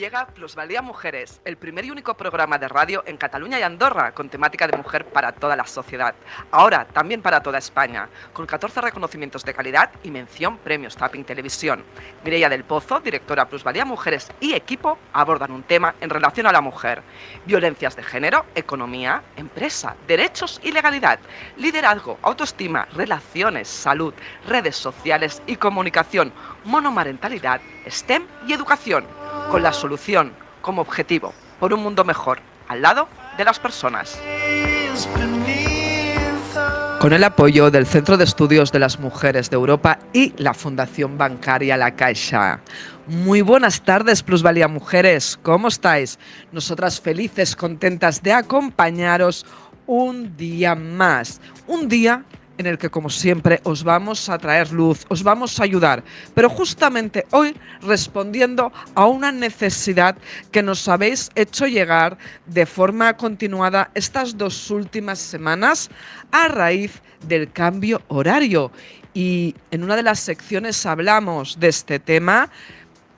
Llega Plusvalía Mujeres, el primer y único programa de radio en Cataluña y Andorra con temática de mujer para toda la sociedad. Ahora también para toda España, con 14 reconocimientos de calidad y mención premios Tapping Televisión. Mireia del Pozo, directora Plusvalía Mujeres y equipo abordan un tema en relación a la mujer. Violencias de género, economía, empresa, derechos y legalidad, liderazgo, autoestima, relaciones, salud, redes sociales y comunicación, monomarentalidad, STEM y educación, con la solución como objetivo por un mundo mejor, al lado de las personas. Con el apoyo del Centro de Estudios de las Mujeres de Europa y la Fundación Bancaria La Caixa. Muy buenas tardes, Plusvalía Mujeres, ¿cómo estáis? Nosotras felices, contentas de acompañaros un día más, un día en el que, como siempre, os vamos a traer luz, os vamos a ayudar, pero justamente hoy respondiendo a una necesidad que nos habéis hecho llegar de forma continuada estas 2 últimas semanas a raíz del cambio horario. Y en una de las secciones hablamos de este tema,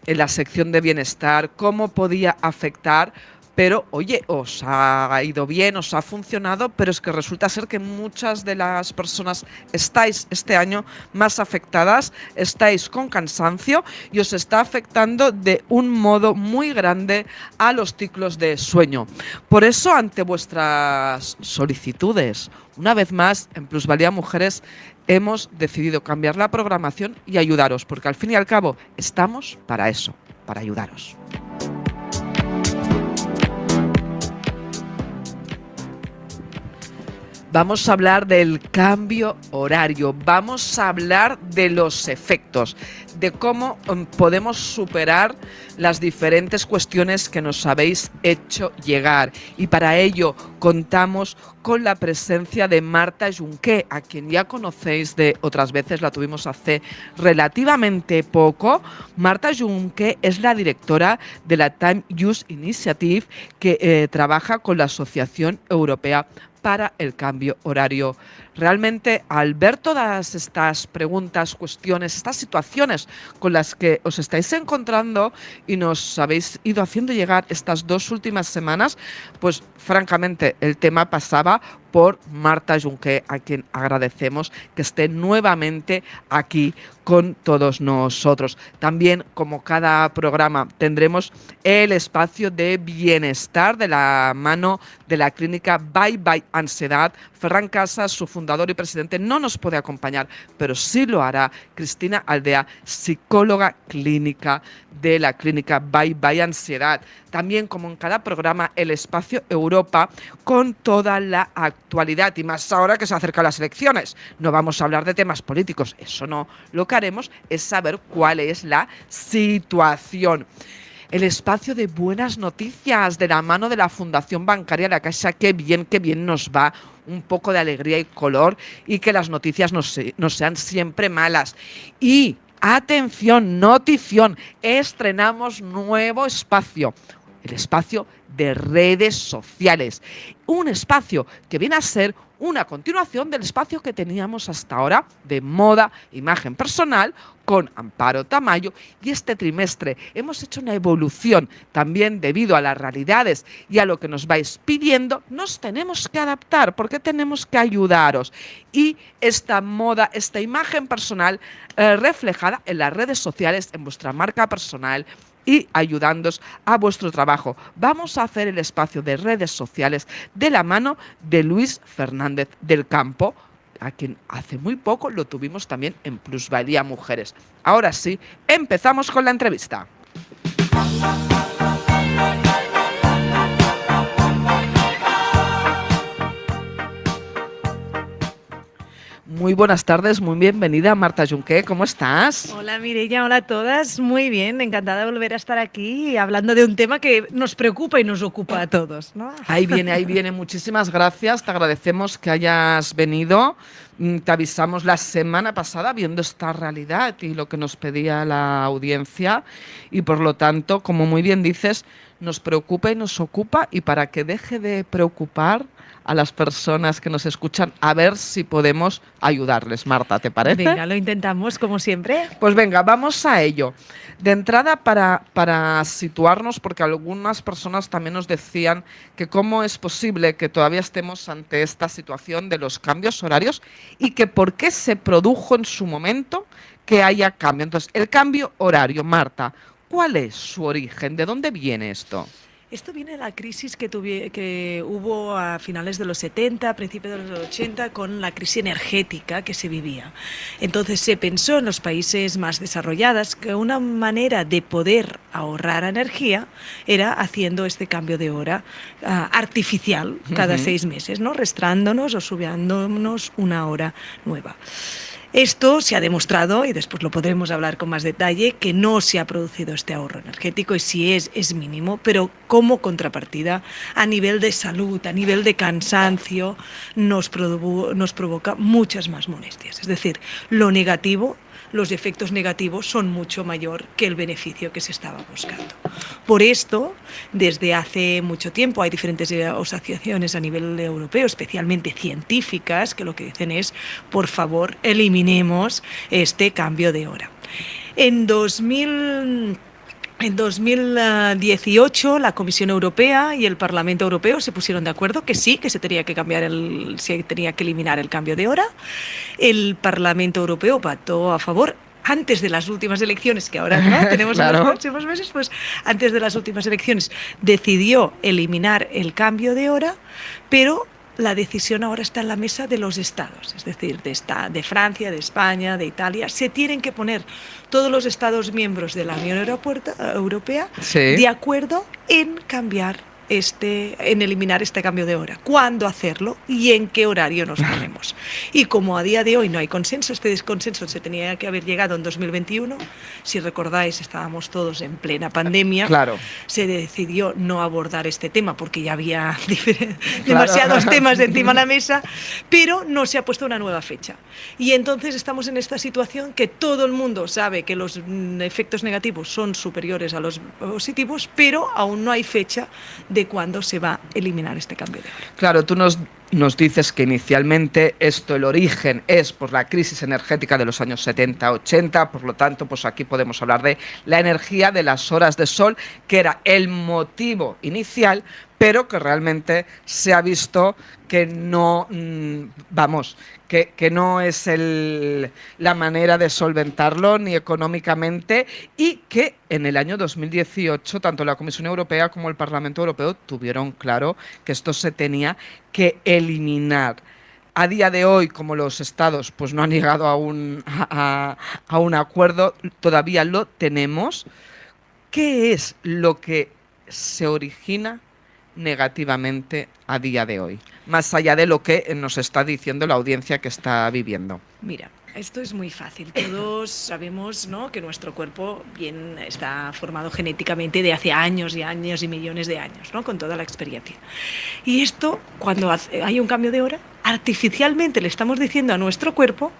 en la sección de bienestar, cómo podía afectar. Pero, oye, os ha ido bien, os ha funcionado, pero es que resulta ser que muchas de las personas estáis este año más afectadas, estáis con cansancio y os está afectando de un modo muy grande a los ciclos de sueño. Por eso, ante vuestras solicitudes, una vez más, en Plusvalía Mujeres, hemos decidido cambiar la programación y ayudaros, porque al fin y al cabo estamos para eso, para ayudaros. Vamos a hablar del cambio horario, vamos a hablar de los efectos, de cómo podemos superar las diferentes cuestiones que nos habéis hecho llegar. Y para ello contamos con la presencia de Marta Junqué, a quien ya conocéis de otras veces, la tuvimos hace relativamente poco. Marta Junqué es la directora de la Time Use Initiative, que trabaja con la Asociación Europea para el Cambio Horario. Realmente, al ver todas estas preguntas, cuestiones, estas situaciones con las que os estáis encontrando y nos habéis ido haciendo llegar estas 2 últimas semanas, pues francamente el tema pasaba por Marta Junqué, a quien agradecemos que esté nuevamente aquí con todos nosotros. También, como cada programa, tendremos el espacio de bienestar de la mano de la clínica Bye Bye Ansiedad. Ferran Casas, su fundador y presidente, no nos puede acompañar, pero sí lo hará Cristina Aldea, psicóloga clínica de la clínica Bye Bye Ansiedad. También, como en cada programa, el espacio Europa con toda la actualidad, y más ahora que se acercan las elecciones. No vamos a hablar de temas políticos, eso no. Lo que haremos es saber cuál es la situación. El espacio de buenas noticias de la mano de la Fundación Bancaria La Caixa. Qué bien nos va, un poco de alegría y color, y que las noticias no sean siempre malas. Y atención, notición, estrenamos nuevo espacio, el espacio de redes sociales. Un espacio que viene a ser una continuación del espacio que teníamos hasta ahora de moda, imagen personal, con Amparo Tamayo, y este trimestre hemos hecho una evolución también debido a las realidades y a lo que nos vais pidiendo. Nos tenemos que adaptar porque tenemos que ayudaros, y esta moda, esta imagen personal reflejada en las redes sociales, en vuestra marca personal y ayudándoos a vuestro trabajo. Vamos a hacer el espacio de redes sociales de la mano de Luis Fernández del Campo, a quien hace muy poco lo tuvimos también en Plusvalía Mujeres. Ahora sí, empezamos con la entrevista. Muy buenas tardes, muy bienvenida Marta Junqué, ¿cómo estás? Hola Mireia, hola a todas, muy bien, encantada de volver a estar aquí hablando de un tema que nos preocupa y nos ocupa a todos, ¿no? Ahí viene, muchísimas gracias, te agradecemos que hayas venido. Te avisamos la semana pasada viendo esta realidad y lo que nos pedía la audiencia, y por lo tanto, como muy bien dices, nos preocupa y nos ocupa, y para que deje de preocupar, a las personas que nos escuchan a ver si podemos ayudarles. Marta, ¿te parece? Venga, lo intentamos como siempre. Pues venga, vamos a ello. De entrada, para situarnos, porque algunas personas también nos decían que cómo es posible que todavía estemos ante esta situación de los cambios horarios y que por qué se produjo en su momento que haya cambio. Entonces, el cambio horario, Marta, ¿cuál es su origen? ¿De dónde viene esto? Esto viene de la crisis que hubo a finales de los 70, a principios de los 80, con la crisis energética que se vivía. Entonces se pensó en los países más desarrollados que una manera de poder ahorrar energía era haciendo este cambio de hora artificial cada 6 meses, ¿no? Restándonos o subiéndonos una hora nueva. Esto se ha demostrado, y después lo podremos hablar con más detalle, que no se ha producido este ahorro energético y si es mínimo, pero como contrapartida a nivel de salud, a nivel de cansancio, nos provoca muchas más molestias. Es decir, lo negativo, los efectos negativos son mucho mayor que el beneficio que se estaba buscando. Por esto, desde hace mucho tiempo hay diferentes asociaciones a nivel europeo, especialmente científicas, que lo que dicen es, por favor, eliminemos este cambio de hora. En 2018 la Comisión Europea y el Parlamento Europeo se pusieron de acuerdo que sí, que se tenía que eliminar el cambio de hora. El Parlamento Europeo votó a favor antes de las últimas elecciones, que ahora no tenemos claro. En los próximos meses, pues antes de las últimas elecciones decidió eliminar el cambio de hora, pero la decisión ahora está en la mesa de los estados, es decir, de Francia, de España, de Italia. Se tienen que poner todos los estados miembros de la Unión Europea de acuerdo en eliminar este cambio de hora, cuándo hacerlo y en qué horario nos ponemos. Y como a día de hoy no hay consenso, este desconsenso se tenía que haber llegado en 2021, si recordáis estábamos todos en plena pandemia, se decidió no abordar este tema porque ya había demasiados temas encima de la mesa, pero no se ha puesto una nueva fecha. Y entonces estamos en esta situación que todo el mundo sabe que los efectos negativos son superiores a los positivos, pero aún no hay fecha de cuándo se va a eliminar este cambio de hora. Claro, tú nos dices que inicialmente el origen es por la crisis energética de los años 70-80, por lo tanto, pues aquí podemos hablar de la energía de las horas de sol, que era el motivo inicial, pero que realmente se ha visto que no, que no es la manera de solventarlo ni económicamente y que en el año 2018 tanto la Comisión Europea como el Parlamento Europeo tuvieron claro que esto se tenía que eliminar. A día de hoy, como los estados pues no han llegado a un acuerdo, todavía lo tenemos. ¿Qué es lo que se origina negativamente a día de hoy, más allá de lo que nos está diciendo la audiencia que está viviendo? Mira, esto es muy fácil. Todos sabemos, ¿no?, que nuestro cuerpo bien está formado genéticamente de hace años y años y millones de años, ¿no?, con toda la experiencia. Y esto, cuando hay un cambio de hora, artificialmente le estamos diciendo a nuestro cuerpo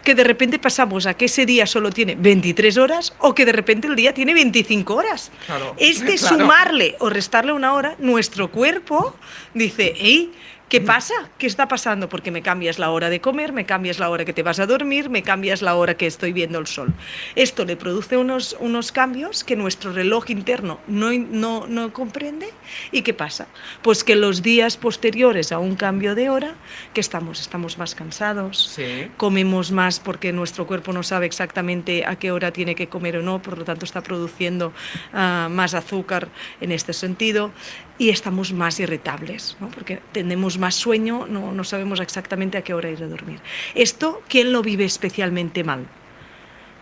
que de repente pasamos a que ese día solo tiene 23 horas o que de repente el día tiene 25 horas. Claro, sumarle o restarle una hora, nuestro cuerpo dice, ¡ey! ¿Qué pasa? ¿Qué está pasando? Porque me cambias la hora de comer, me cambias la hora que te vas a dormir, me cambias la hora que estoy viendo el sol. Esto le produce unos cambios que nuestro reloj interno no comprende. ¿Y qué pasa? Pues que los días posteriores a un cambio de hora, que estamos más cansados, comemos más porque nuestro cuerpo no sabe exactamente a qué hora tiene que comer o no, por lo tanto está produciendo más azúcar en este sentido. Y estamos más irritables, ¿no?, porque tenemos más sueño, no sabemos exactamente a qué hora ir a dormir. Esto, ¿quién lo vive especialmente mal?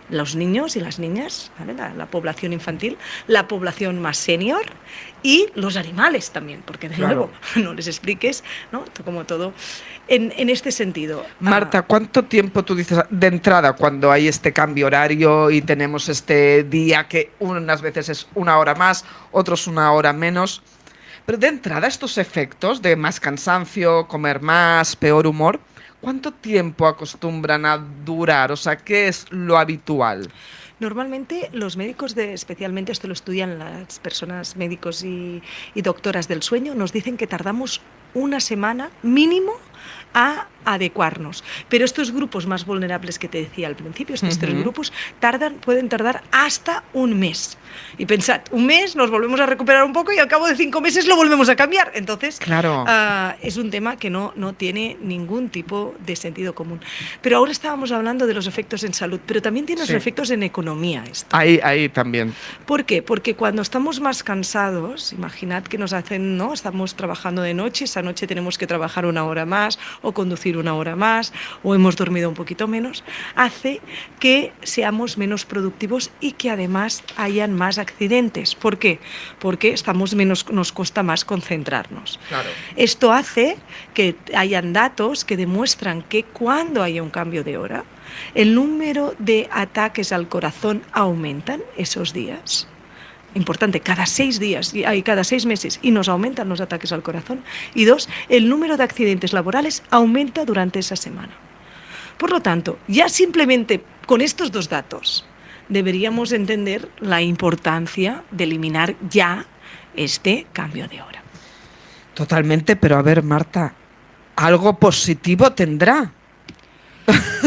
Los niños y las niñas, ¿vale?, la población infantil, la población más senior y los animales también, porque de nuevo, no les expliques, ¿no?, como todo, en este sentido. Marta, ¿cuánto tiempo tú dices de entrada cuando hay este cambio horario y tenemos este día que unas veces es una hora más, otros una hora menos? Pero de entrada estos efectos de más cansancio, comer más, peor humor, ¿Cuánto tiempo acostumbran a durar? O sea, ¿qué es lo habitual? Normalmente los médicos, especialmente esto lo estudian las personas médicos y doctoras del sueño, nos dicen que tardamos una semana mínimo a adecuarnos. Pero estos grupos más vulnerables que te decía al principio, estos tres grupos, pueden tardar hasta un mes. Y pensad, un mes nos volvemos a recuperar un poco y al cabo de 5 meses lo volvemos a cambiar. Entonces, claro. Es un tema que no tiene ningún tipo de sentido común. Pero ahora estábamos hablando de los efectos en salud, pero también tiene los efectos en economía. Esto. Ahí también. ¿Por qué? Porque cuando estamos más cansados, imaginad que nos hacen, ¿no? Estamos trabajando de noche, esa noche tenemos que trabajar 1 hora más o conducir 1 hora más o hemos dormido un poquito menos, hace que seamos menos productivos y que además hayan más accidentes. ¿Por qué? Porque nos cuesta más concentrarnos. Claro. Esto hace que hayan datos que demuestran que cuando haya un cambio de hora, el número de ataques al corazón aumentan esos días. Importante, cada 6 días, cada 6 meses, y nos aumentan los ataques al corazón. Y 2, el número de accidentes laborales aumenta durante esa semana. Por lo tanto, ya simplemente con estos 2 datos deberíamos entender la importancia de eliminar ya este cambio de hora. Totalmente, pero a ver, Marta, algo positivo tendrá.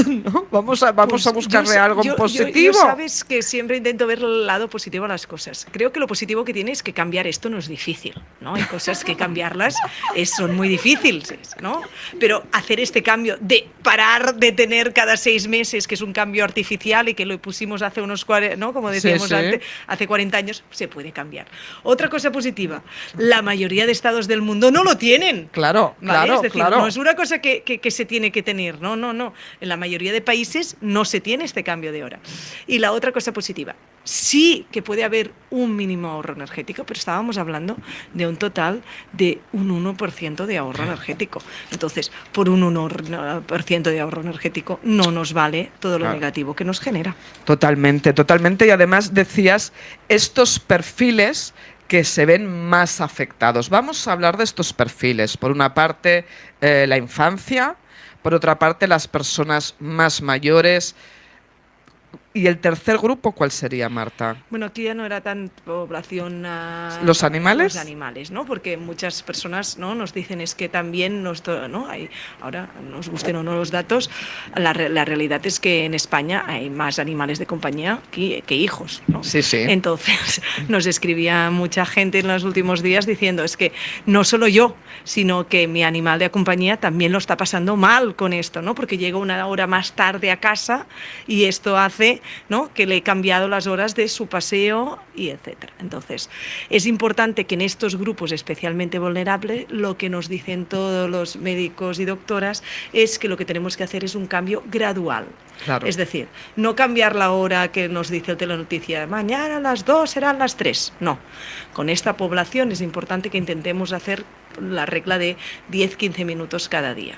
¿No? Vamos a buscarle algo positivo. Yo sabes que siempre intento ver el lado positivo a las cosas. Creo que lo positivo que tiene es que cambiar esto no es difícil, ¿no? Hay cosas que cambiarlas son muy difíciles, ¿no? Pero hacer este cambio de parar de tener cada 6 meses, que es un cambio artificial y que lo pusimos hace unos 40, ¿no? Como decíamos antes, hace 40 años, se puede cambiar. Otra cosa positiva, la mayoría de estados del mundo no lo tienen. Claro, ¿vale? claro, Es decir, claro. no es una cosa que se tiene que tener, no. En la mayoría de países no se tiene este cambio de hora. Y la otra cosa positiva, sí que puede haber un mínimo ahorro energético, pero estábamos hablando de un total de un 1% de ahorro energético. Entonces, por un 1% de ahorro energético no nos vale todo lo negativo que nos genera. Totalmente, totalmente. Y además decías, estos perfiles que se ven más afectados. Vamos a hablar de estos perfiles. Por una parte, la infancia. Por otra parte, las personas más mayores. ¿Y el tercer grupo cuál sería, Marta? Bueno, aquí ya no era tan población... ¿Los animales? Los animales, ¿no? Porque muchas personas, ¿no?, nos dicen es que también, ¿no? Ahora, nos gusten o no los datos, la realidad es que en España hay más animales de compañía que hijos, ¿no? Sí, sí. Entonces, nos escribía mucha gente en los últimos días diciendo, es que no solo yo, sino que mi animal de compañía también lo está pasando mal con esto, ¿no? Porque llega 1 hora más tarde a casa y esto hace, ¿no?, que le he cambiado las horas de su paseo y etcétera. Entonces, es importante que en estos grupos especialmente vulnerables, lo que nos dicen todos los médicos y doctoras es que lo que tenemos que hacer es un cambio gradual. Claro. Es decir, no cambiar la hora que nos dice el telenoticia, mañana a las 2 serán las 3. No. Con esta población es importante que intentemos hacer la regla de 10-15 minutos cada día.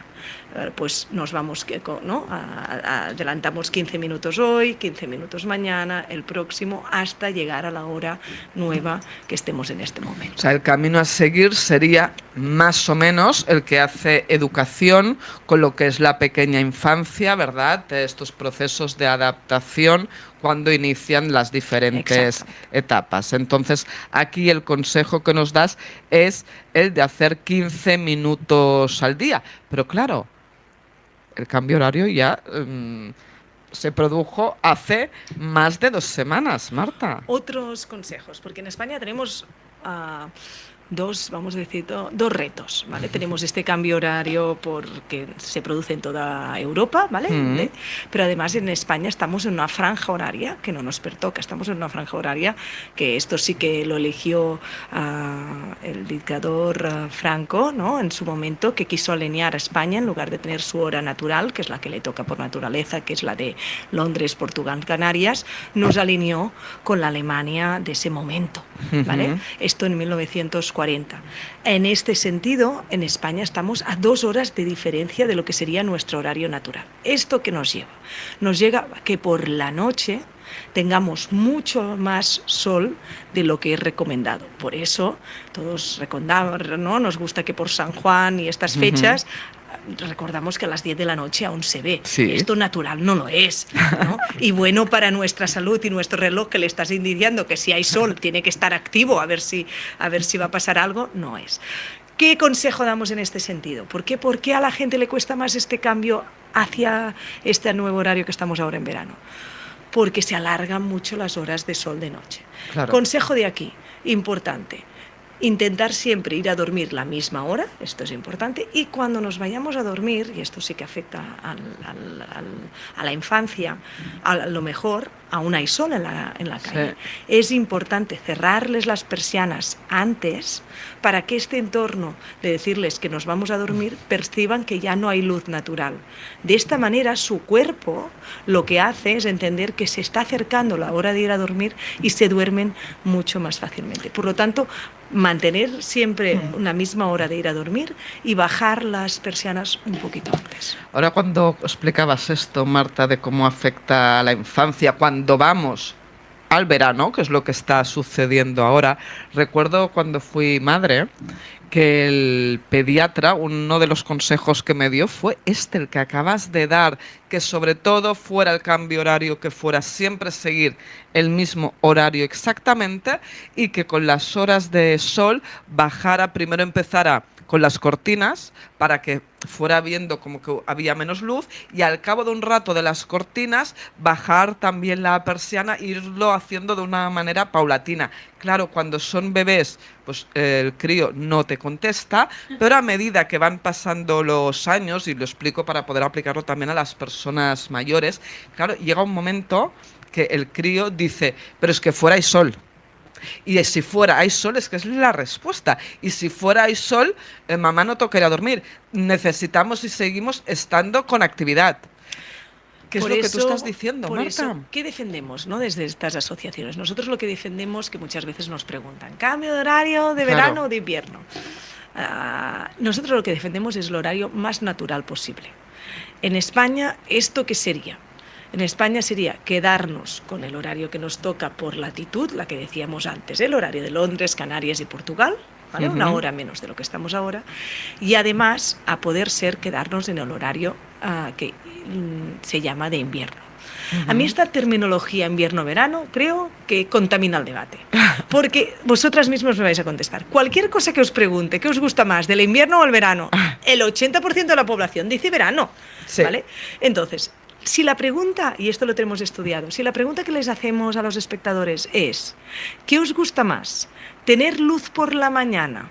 Pues nos vamos, ¿no?, adelantamos 15 minutos hoy, 15 minutos mañana, el próximo, hasta llegar a la hora nueva que estemos en este momento. O sea, el camino a seguir sería más o menos el que hace educación con lo que es la pequeña infancia, ¿verdad? De estos procesos de adaptación cuando inician las diferentes etapas. Entonces, aquí el consejo que nos das es el de hacer 15 minutos al día. Pero claro, el cambio horario ya se produjo hace más de 2 semanas, Marta. Otros consejos, porque en España tenemos... dos retos, ¿vale? Tenemos este cambio horario porque se produce en toda Europa, ¿vale? Pero además en España estamos en una franja horaria que no nos pertoca, estamos en una franja horaria que esto sí que lo eligió el dictador Franco, ¿no?, en su momento, que quiso alinear a España en lugar de tener su hora natural, que es la que le toca por naturaleza, que es la de Londres, Portugal, Canarias, nos alineó con la Alemania de ese momento, ¿vale? Esto en 1940. En este sentido, en España estamos a 2 horas de diferencia de lo que sería nuestro horario natural. ¿Esto qué nos lleva? Nos llega a que por la noche tengamos mucho más sol de lo que es recomendado. Por eso todos recomendamos, ¿no?, nos gusta que por San Juan y estas fechas recordamos que a las 10 de la noche aún se ve. Sí. Esto natural no lo es, ¿no? Y bueno para nuestra salud y nuestro reloj, que le estás indicando que si hay sol tiene que estar activo a ver si va a pasar algo, no es. ¿Qué consejo damos en este sentido? ¿Por qué a la gente le cuesta más este cambio hacia este nuevo horario que estamos ahora en verano? Porque se alargan mucho las horas de sol de noche. Claro. Consejo de aquí, importante. Intentar siempre ir a dormir la misma hora, esto es importante, y cuando nos vayamos a dormir, y esto sí que afecta a la infancia, a lo mejor aún hay sol en la calle, Sí. es importante cerrarles las persianas antes para que este entorno de decirles que nos vamos a dormir perciban que ya no hay luz natural. De esta manera su cuerpo lo que hace es entender que se está acercando la hora de ir a dormir y se duermen mucho más fácilmente. Por lo tanto, mantener siempre una misma hora de ir a dormir y bajar las persianas un poquito antes. Ahora, cuando explicabas esto, Marta, de cómo afecta a la infancia cuando vamos al verano, que es lo que está sucediendo ahora, recuerdo cuando fui madre que el pediatra, uno de los consejos que me dio fue el que acabas de dar, que sobre todo fuera el cambio horario, que fuera siempre seguir el mismo horario exactamente y que con las horas de sol bajara, primero empezara con las cortinas para que fuera viendo como que había menos luz y al cabo de un rato de las cortinas bajar también la persiana e irlo haciendo de una manera paulatina. Claro, cuando son bebés, pues el crío no te contesta, pero a medida que van pasando los años, y lo explico para poder aplicarlo también a las personas mayores, claro, llega un momento que el crío dice, pero es que fuera hay sol. Y si fuera hay sol, es que es la respuesta. Y si fuera hay sol, mamá no tocaría dormir. Necesitamos y seguimos estando con actividad. ¿Qué es lo que tú estás diciendo, por Marta? eso, ¿qué defendemos, no, desde estas asociaciones? Nosotros lo que defendemos, que muchas veces nos preguntan, ¿cambio de horario de Claro. verano o de invierno? Nosotros lo que defendemos es el horario más natural posible. En España, ¿esto qué sería? En España sería quedarnos con el horario que nos toca por latitud, la que decíamos antes, el horario de Londres, Canarias y Portugal, ¿vale? Una hora menos de lo que estamos ahora, y además, a poder ser, quedarnos en el horario que se llama de invierno. A mí esta terminología invierno-verano creo que contamina el debate, porque vosotras mismos me vais a contestar. Cualquier cosa que os pregunte, ¿qué os gusta más, del invierno o el verano? El 80% de la población dice verano, Sí. ¿vale? Entonces, si la pregunta, y esto lo tenemos estudiado, si la pregunta que les hacemos a los espectadores es, ¿qué os gusta más? ¿Tener luz por la mañana?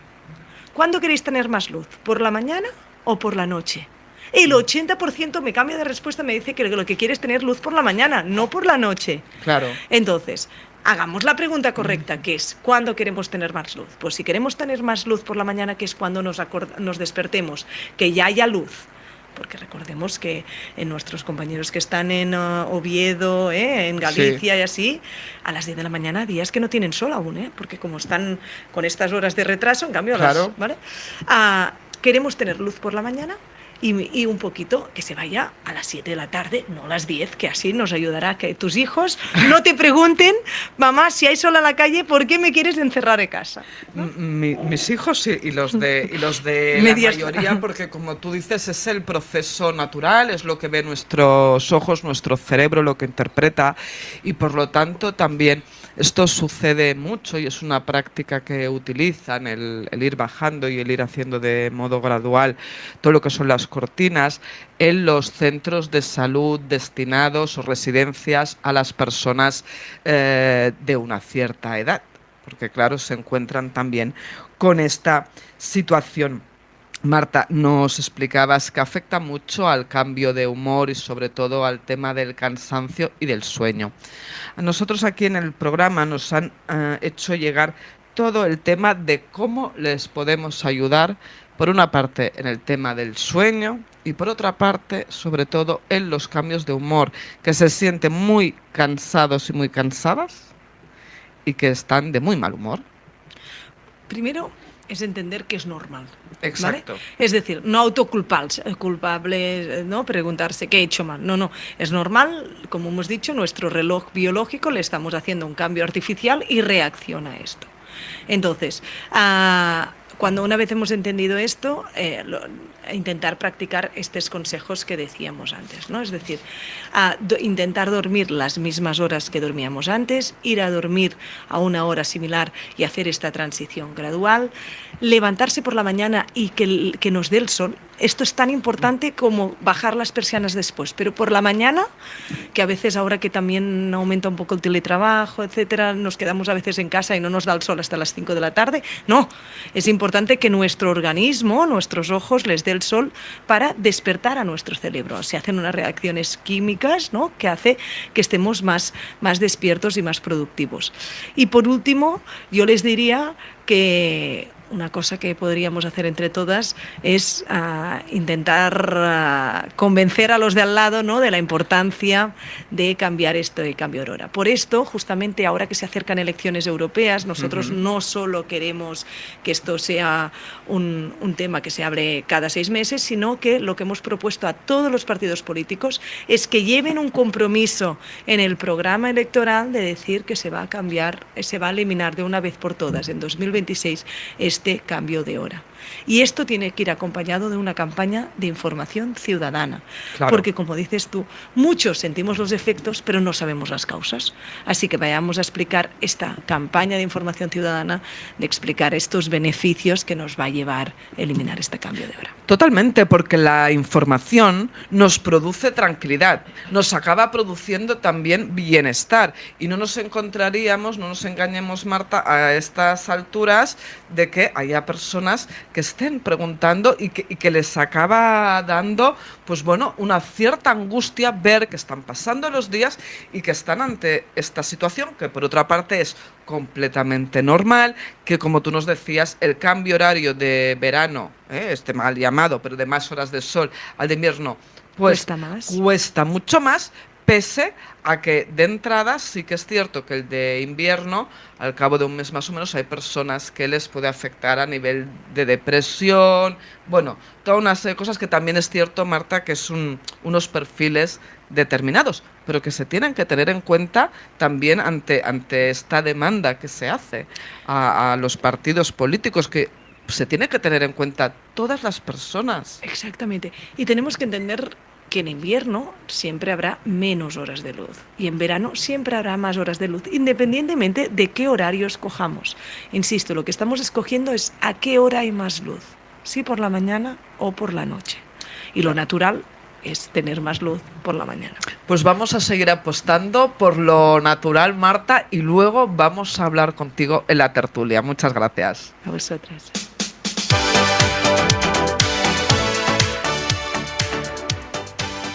¿Cuándo queréis tener más luz? ¿Por la mañana o por la noche? El 80% me cambia de respuesta, me dice que lo que quiere es tener luz por la mañana, no por la noche. Claro. Entonces, hagamos la pregunta correcta, que es ¿cuándo queremos tener más luz? Pues si queremos tener más luz por la mañana, que es cuando nos despertemos, que ya haya luz. Porque recordemos que en nuestros compañeros que están en Oviedo, en Galicia y así, a las 10 de la mañana, días que no tienen sol aún, porque como están con estas horas de retraso, en cambio, Claro. ¿vale? Queremos tener luz por la mañana y un poquito que se vaya a las 7 de la tarde, no a las 10, que así nos ayudará a que tus hijos no te pregunten, mamá, si hay sol a la calle, ¿por qué me quieres encerrar en casa? Mis hijos sí, y los de la Medias. mayoría, porque como tú dices, es el proceso natural, es lo que ve nuestros ojos, nuestro cerebro, lo que interpreta, y por lo tanto también esto sucede mucho y es una práctica que utilizan, el ir bajando y el ir haciendo de modo gradual todo lo que son las cortinas en los centros de salud destinados o residencias a las personas de una cierta edad, porque claro, se encuentran también con esta situación. Marta, nos explicabas que afecta mucho al cambio de humor y sobre todo al tema del cansancio y del sueño. A nosotros aquí en el programa nos han hecho llegar todo el tema de cómo les podemos ayudar, por una parte en el tema del sueño y por otra parte, sobre todo, en los cambios de humor, que se sienten muy cansados y muy cansadas y que están de muy mal humor. Primero es entender que es normal. Exacto. ¿Vale? Es decir, no autoculparse, no preguntarse qué he hecho mal. No, es normal, como hemos dicho, nuestro reloj biológico le estamos haciendo un cambio artificial y reacciona a esto. Entonces, cuando una vez hemos entendido esto, intentar practicar estos consejos que decíamos antes, ¿no? Es decir, intentar dormir las mismas horas que dormíamos antes, ir a dormir a una hora similar y hacer esta transición gradual, levantarse por la mañana y que nos dé el sol. Esto es tan importante como bajar las persianas después, pero por la mañana, que a veces ahora que también aumenta un poco el teletrabajo, etcétera, nos quedamos a veces en casa y no nos da el sol hasta las 5 de la tarde. No, es importante que nuestro organismo, nuestros ojos, les dé el sol para despertar a nuestro cerebro. Se hacen unas reacciones químicas, ¿no?, que hace que estemos más despiertos y más productivos. Y por último, yo les diría que una cosa que podríamos hacer entre todas es intentar convencer a los de al lado, ¿no?, de la importancia de cambiar esto de cambio de hora. Por esto, justamente ahora que se acercan elecciones europeas, nosotros no solo queremos que esto sea un tema que se abre cada 6 meses, sino que lo que hemos propuesto a todos los partidos políticos es que lleven un compromiso en el programa electoral de decir que se va a cambiar, se va a eliminar de una vez por todas en 2026 este cambio de hora. Y esto tiene que ir acompañado de una campaña de información ciudadana. Claro. Porque, como dices tú, muchos sentimos los efectos, pero no sabemos las causas. Así que vayamos a explicar esta campaña de información ciudadana, de explicar estos beneficios que nos va a llevar a eliminar este cambio de hora. Totalmente, porque la información nos produce tranquilidad, nos acaba produciendo también bienestar y no nos encontraríamos, no nos engañemos, Marta, a estas alturas de que haya personas que estén preguntando y que les acaba dando, pues bueno, una cierta angustia ver que están pasando los días y que están ante esta situación que por otra parte es completamente normal, que como tú nos decías, el cambio horario de verano, este mal llamado, pero de más horas de sol al de invierno, pues cuesta mucho más, pese a que de entrada sí que es cierto que el de invierno, al cabo de un mes más o menos, hay personas que les puede afectar a nivel de depresión, bueno, toda una serie de cosas que también es cierto, Marta, que es unos perfiles determinados, pero que se tienen que tener en cuenta también ante esta demanda que se hace a los partidos políticos, que se tiene que tener en cuenta todas las personas. Exactamente, y tenemos que entender que en invierno siempre habrá menos horas de luz y en verano siempre habrá más horas de luz, independientemente de qué horario escojamos. Insisto, lo que estamos escogiendo es a qué hora hay más luz, si por la mañana o por la noche. Y lo natural es tener más luz por la mañana. Pues vamos a seguir apostando por lo natural, Marta, y luego vamos a hablar contigo en la tertulia. Muchas gracias. A vosotras.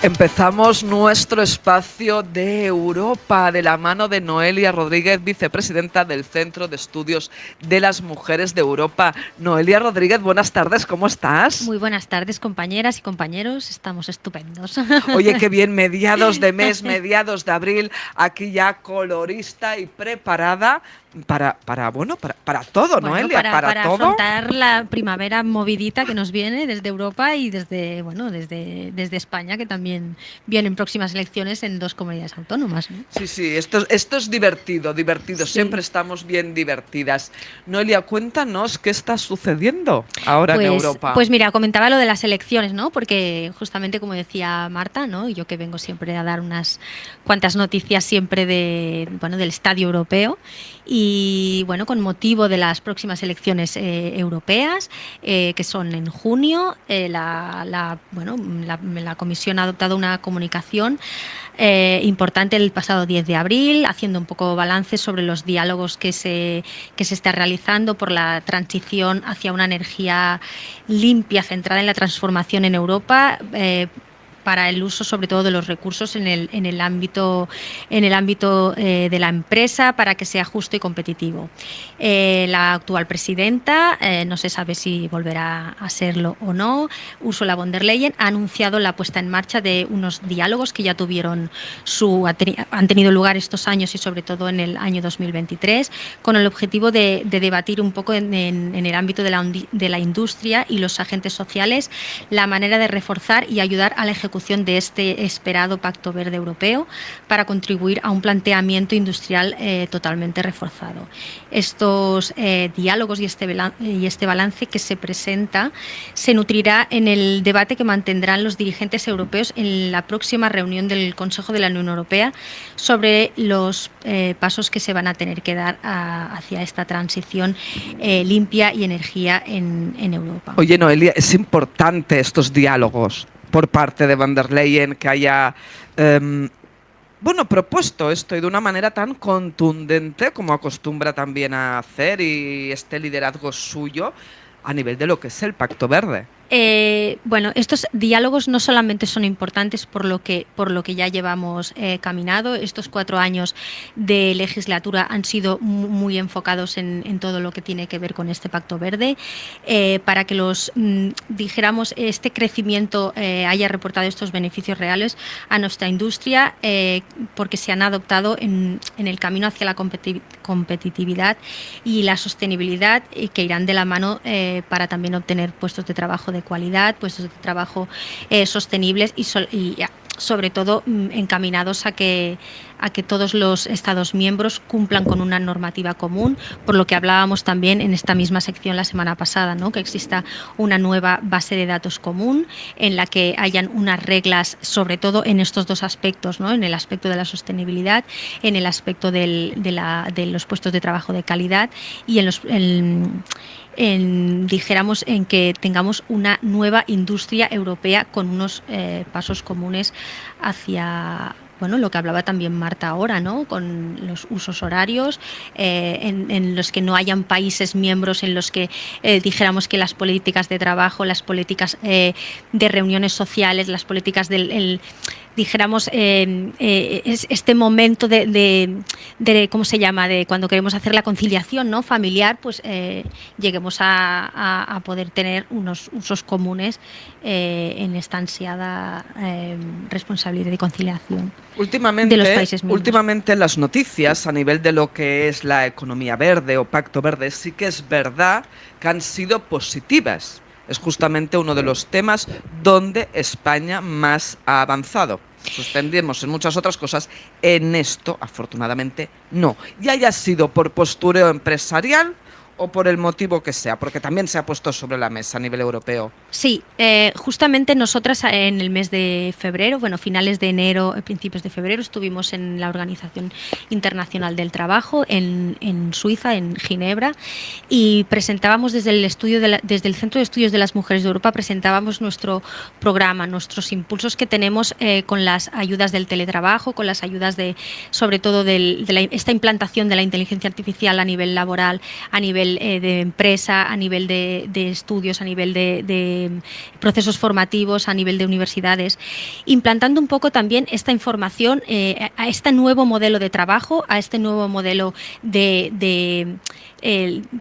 Empezamos nuestro espacio de Europa de la mano de Noelia Rodríguez, vicepresidenta del Centro de Estudios de las Mujeres de Europa. Noelia Rodríguez, buenas tardes, ¿cómo estás? Muy buenas tardes, compañeras y compañeros, estamos estupendos. Oye, qué bien, mediados de mes, mediados de abril, aquí ya colorista y preparada para todo, bueno, Noelia, para todo. afrontar la primavera movidita que nos viene desde Europa y desde España, que también vienen próximas elecciones en 2 comunidades autónomas, ¿no? Sí, esto es divertido, sí. Siempre estamos bien divertidas. Noelia, cuéntanos qué está sucediendo ahora en Europa. Pues mira, comentaba lo de las elecciones, ¿no? Porque justamente como decía Marta, ¿no?, yo que vengo siempre a dar unas cuantas noticias siempre del estadio europeo. Y bueno, con motivo de las próximas elecciones europeas, que son en junio, la Comisión ha adoptado una comunicación importante el pasado 10 de abril, haciendo un poco balance sobre los diálogos que se está realizando por la transición hacia una energía limpia, centrada en la transformación en Europa, para el uso sobre todo de los recursos en el ámbito de la empresa, para que sea justo y competitivo. La actual presidenta, no se sabe si volverá a serlo o no, Ursula von der Leyen, ha anunciado la puesta en marcha de unos diálogos que ya han tenido lugar estos años y sobre todo en el año 2023, con el objetivo de debatir un poco en el ámbito de la industria y los agentes sociales la manera de reforzar y ayudar a la ejecución ejecución de este esperado Pacto Verde Europeo para contribuir a un planteamiento industrial totalmente reforzado. Estos diálogos y este balance que se presenta se nutrirá en el debate que mantendrán los dirigentes europeos en la próxima reunión del Consejo de la Unión Europea sobre los pasos que se van a tener que dar hacia esta transición limpia y energía en Europa. Oye, Noelia, es importante estos diálogos por parte de Van der Leyen que haya propuesto esto y de una manera tan contundente como acostumbra también a hacer, y este liderazgo suyo a nivel de lo que es el Pacto Verde. Estos diálogos no solamente son importantes por lo que ya llevamos caminado. Estos 4 años de legislatura han sido muy enfocados en todo lo que tiene que ver con este Pacto Verde, para que este crecimiento haya reportado estos beneficios reales a nuestra industria, porque se han adoptado en el camino hacia la competitividad y la sostenibilidad, que irán de la mano para también obtener puestos de trabajo de cualidad, puestos de trabajo sostenibles y sobre todo encaminados a que todos los Estados miembros cumplan con una normativa común, por lo que hablábamos también en esta misma sección la semana pasada, ¿no? Que exista una nueva base de datos común en la que hayan unas reglas, sobre todo en estos 2 aspectos, ¿no? En el aspecto de la sostenibilidad, en el aspecto de los puestos de trabajo de calidad y dijéramos en que tengamos una nueva industria europea con unos pasos comunes hacia lo que hablaba también Marta ahora, ¿no? Con los usos horarios, en los que no hayan países miembros en los que dijéramos que las políticas de trabajo, las políticas de reuniones sociales, las políticas dijéramos este momento de ¿cómo se llama? De cuando queremos hacer la conciliación, ¿no? Familiar, pues lleguemos a poder tener unos usos comunes en esta ansiada responsabilidad de conciliación. Últimamente, de los países miembros. Últimamente las noticias a nivel de lo que es la economía verde o Pacto Verde sí que es verdad que han sido positivas. Es justamente uno de los temas donde España más ha avanzado. Suspendimos en muchas otras cosas, en esto afortunadamente no. Y haya sido por postureo empresarial o por el motivo que sea, porque también se ha puesto sobre la mesa a nivel europeo. Sí, justamente nosotras en el mes de febrero, finales de enero, principios de febrero, estuvimos en la Organización Internacional del Trabajo en Suiza, en Ginebra, y presentábamos desde el Centro de Estudios de las Mujeres de Europa, presentábamos nuestro programa, nuestros impulsos que tenemos con las ayudas del teletrabajo, con las ayudas sobre todo esta implantación de la inteligencia artificial a nivel laboral, a nivel de empresa, a nivel de estudios, a nivel de procesos formativos, a nivel de universidades, implantando un poco también esta información a este nuevo modelo de trabajo, a este nuevo modelo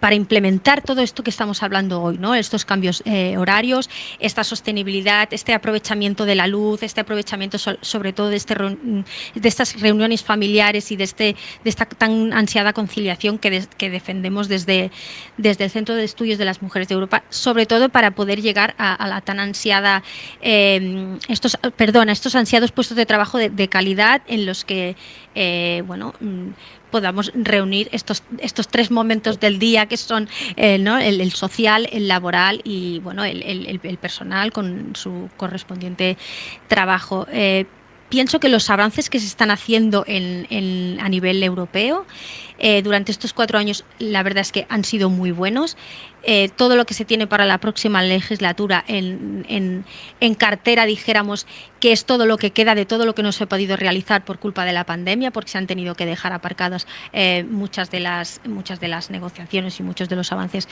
para implementar todo esto que estamos hablando hoy, ¿no? Estos cambios horarios, esta sostenibilidad, este aprovechamiento de la luz, este aprovechamiento sobre todo de estas reuniones familiares y de esta tan ansiada conciliación que defendemos desde el Centro de Estudios de las Mujeres de Europa, sobre todo para poder llegar a la tan ansiada estos ansiados puestos de trabajo de calidad en los que podamos reunir estos 3 momentos del día que son el social, el laboral y el personal con su correspondiente trabajo. Pienso que los avances que se están haciendo a nivel europeo durante estos 4 años, la verdad es que han sido muy buenos. Todo lo que se tiene para la próxima legislatura en cartera, dijéramos, que es todo lo que queda de todo lo que no se ha podido realizar por culpa de la pandemia, porque se han tenido que dejar aparcadas muchas de las negociaciones y muchos de los avances.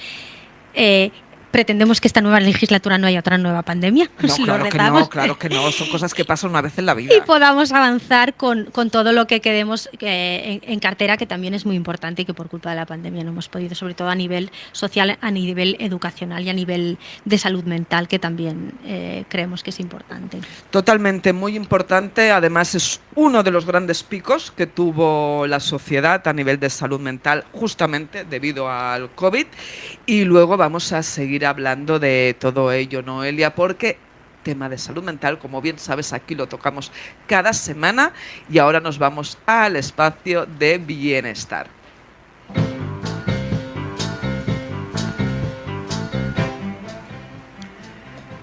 Pretendemos que esta nueva legislatura no haya otra nueva pandemia. No, claro que no. Son cosas que pasan una vez en la vida. Y podamos avanzar con todo lo que quedemos en cartera, que también es muy importante y que por culpa de la pandemia no hemos podido, sobre todo a nivel social, a nivel educacional y a nivel de salud mental, que también creemos que es importante. Totalmente, muy importante. Además, es uno de los grandes picos que tuvo la sociedad a nivel de salud mental, justamente debido al COVID. Y luego vamos a seguir hablando de todo ello, Noelia, porque tema de salud mental. Como bien sabes, aquí lo tocamos cada semana y ahora nos vamos al espacio de bienestar.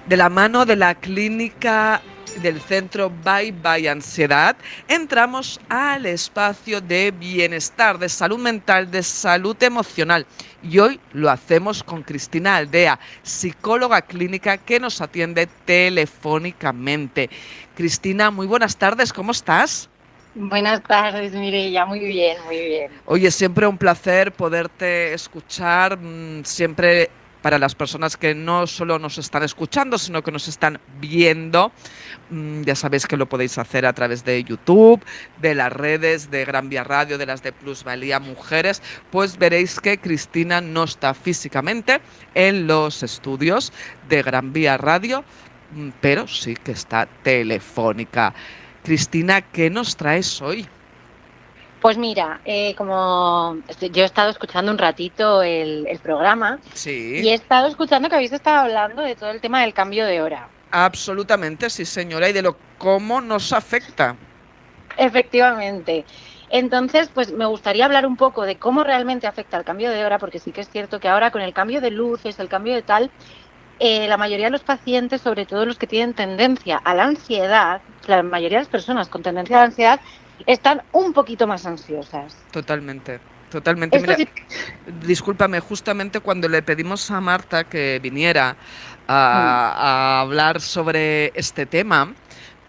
De la mano de la clínica del centro Bye Bye Ansiedad, entramos al espacio de bienestar, de salud mental, de salud emocional. Y hoy lo hacemos con Cristina Aldea, psicóloga clínica que nos atiende telefónicamente. Cristina, muy buenas tardes, ¿cómo estás? Buenas tardes, Mireia, muy bien, muy bien. Oye, siempre un placer poderte escuchar, siempre para las personas que no solo nos están escuchando, sino que nos están viendo. Ya sabéis que lo podéis hacer a través de YouTube, de las redes de Gran Vía Radio, de las de Plusvalía Mujeres, pues veréis que Cristina no está físicamente en los estudios de Gran Vía Radio, pero sí que está telefónica. Cristina, ¿qué nos traes hoy? Pues mira, como yo he estado escuchando un ratito el programa Sí. Y he estado escuchando que habéis estado hablando de todo el tema del cambio de hora. Absolutamente, sí señora, y de lo cómo nos afecta. Efectivamente. Entonces, pues me gustaría hablar un poco de cómo realmente afecta el cambio de hora, porque sí que es cierto que ahora con el cambio de luces, el cambio de tal, la mayoría de los pacientes, sobre todo los que tienen tendencia a la ansiedad, la mayoría de las personas con tendencia a la ansiedad, están un poquito más ansiosas. Totalmente. Totalmente. Esto Mira, sí. discúlpame, justamente cuando le pedimos a Marta que viniera a hablar sobre este tema,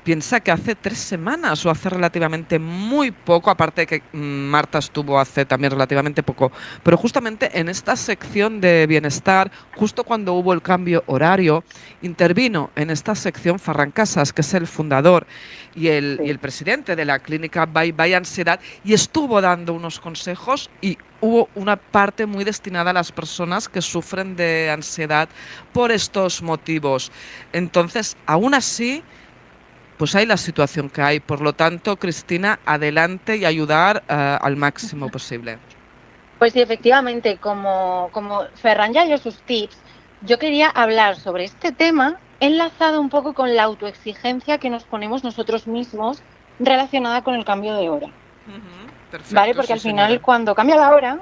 piensa que hace 3 semanas o hace relativamente muy poco, aparte de que Marta estuvo hace también relativamente poco, pero justamente en esta sección de bienestar, justo cuando hubo el cambio horario, intervino en esta sección Ferran Casas, que es el fundador y el presidente de la clínica Bye Bye Ansiedad, y estuvo dando unos consejos y hubo una parte muy destinada a las personas que sufren de ansiedad por estos motivos. Entonces, aún así, pues hay la situación que hay. Por lo tanto, Cristina, adelante y ayudar al máximo posible. Pues sí, efectivamente, como Ferran ya dio sus tips, yo quería hablar sobre este tema enlazado un poco con la autoexigencia que nos ponemos nosotros mismos relacionada con el cambio de hora. Perfecto, ¿Vale? Porque sí, al final, señora. cuando cambia la hora,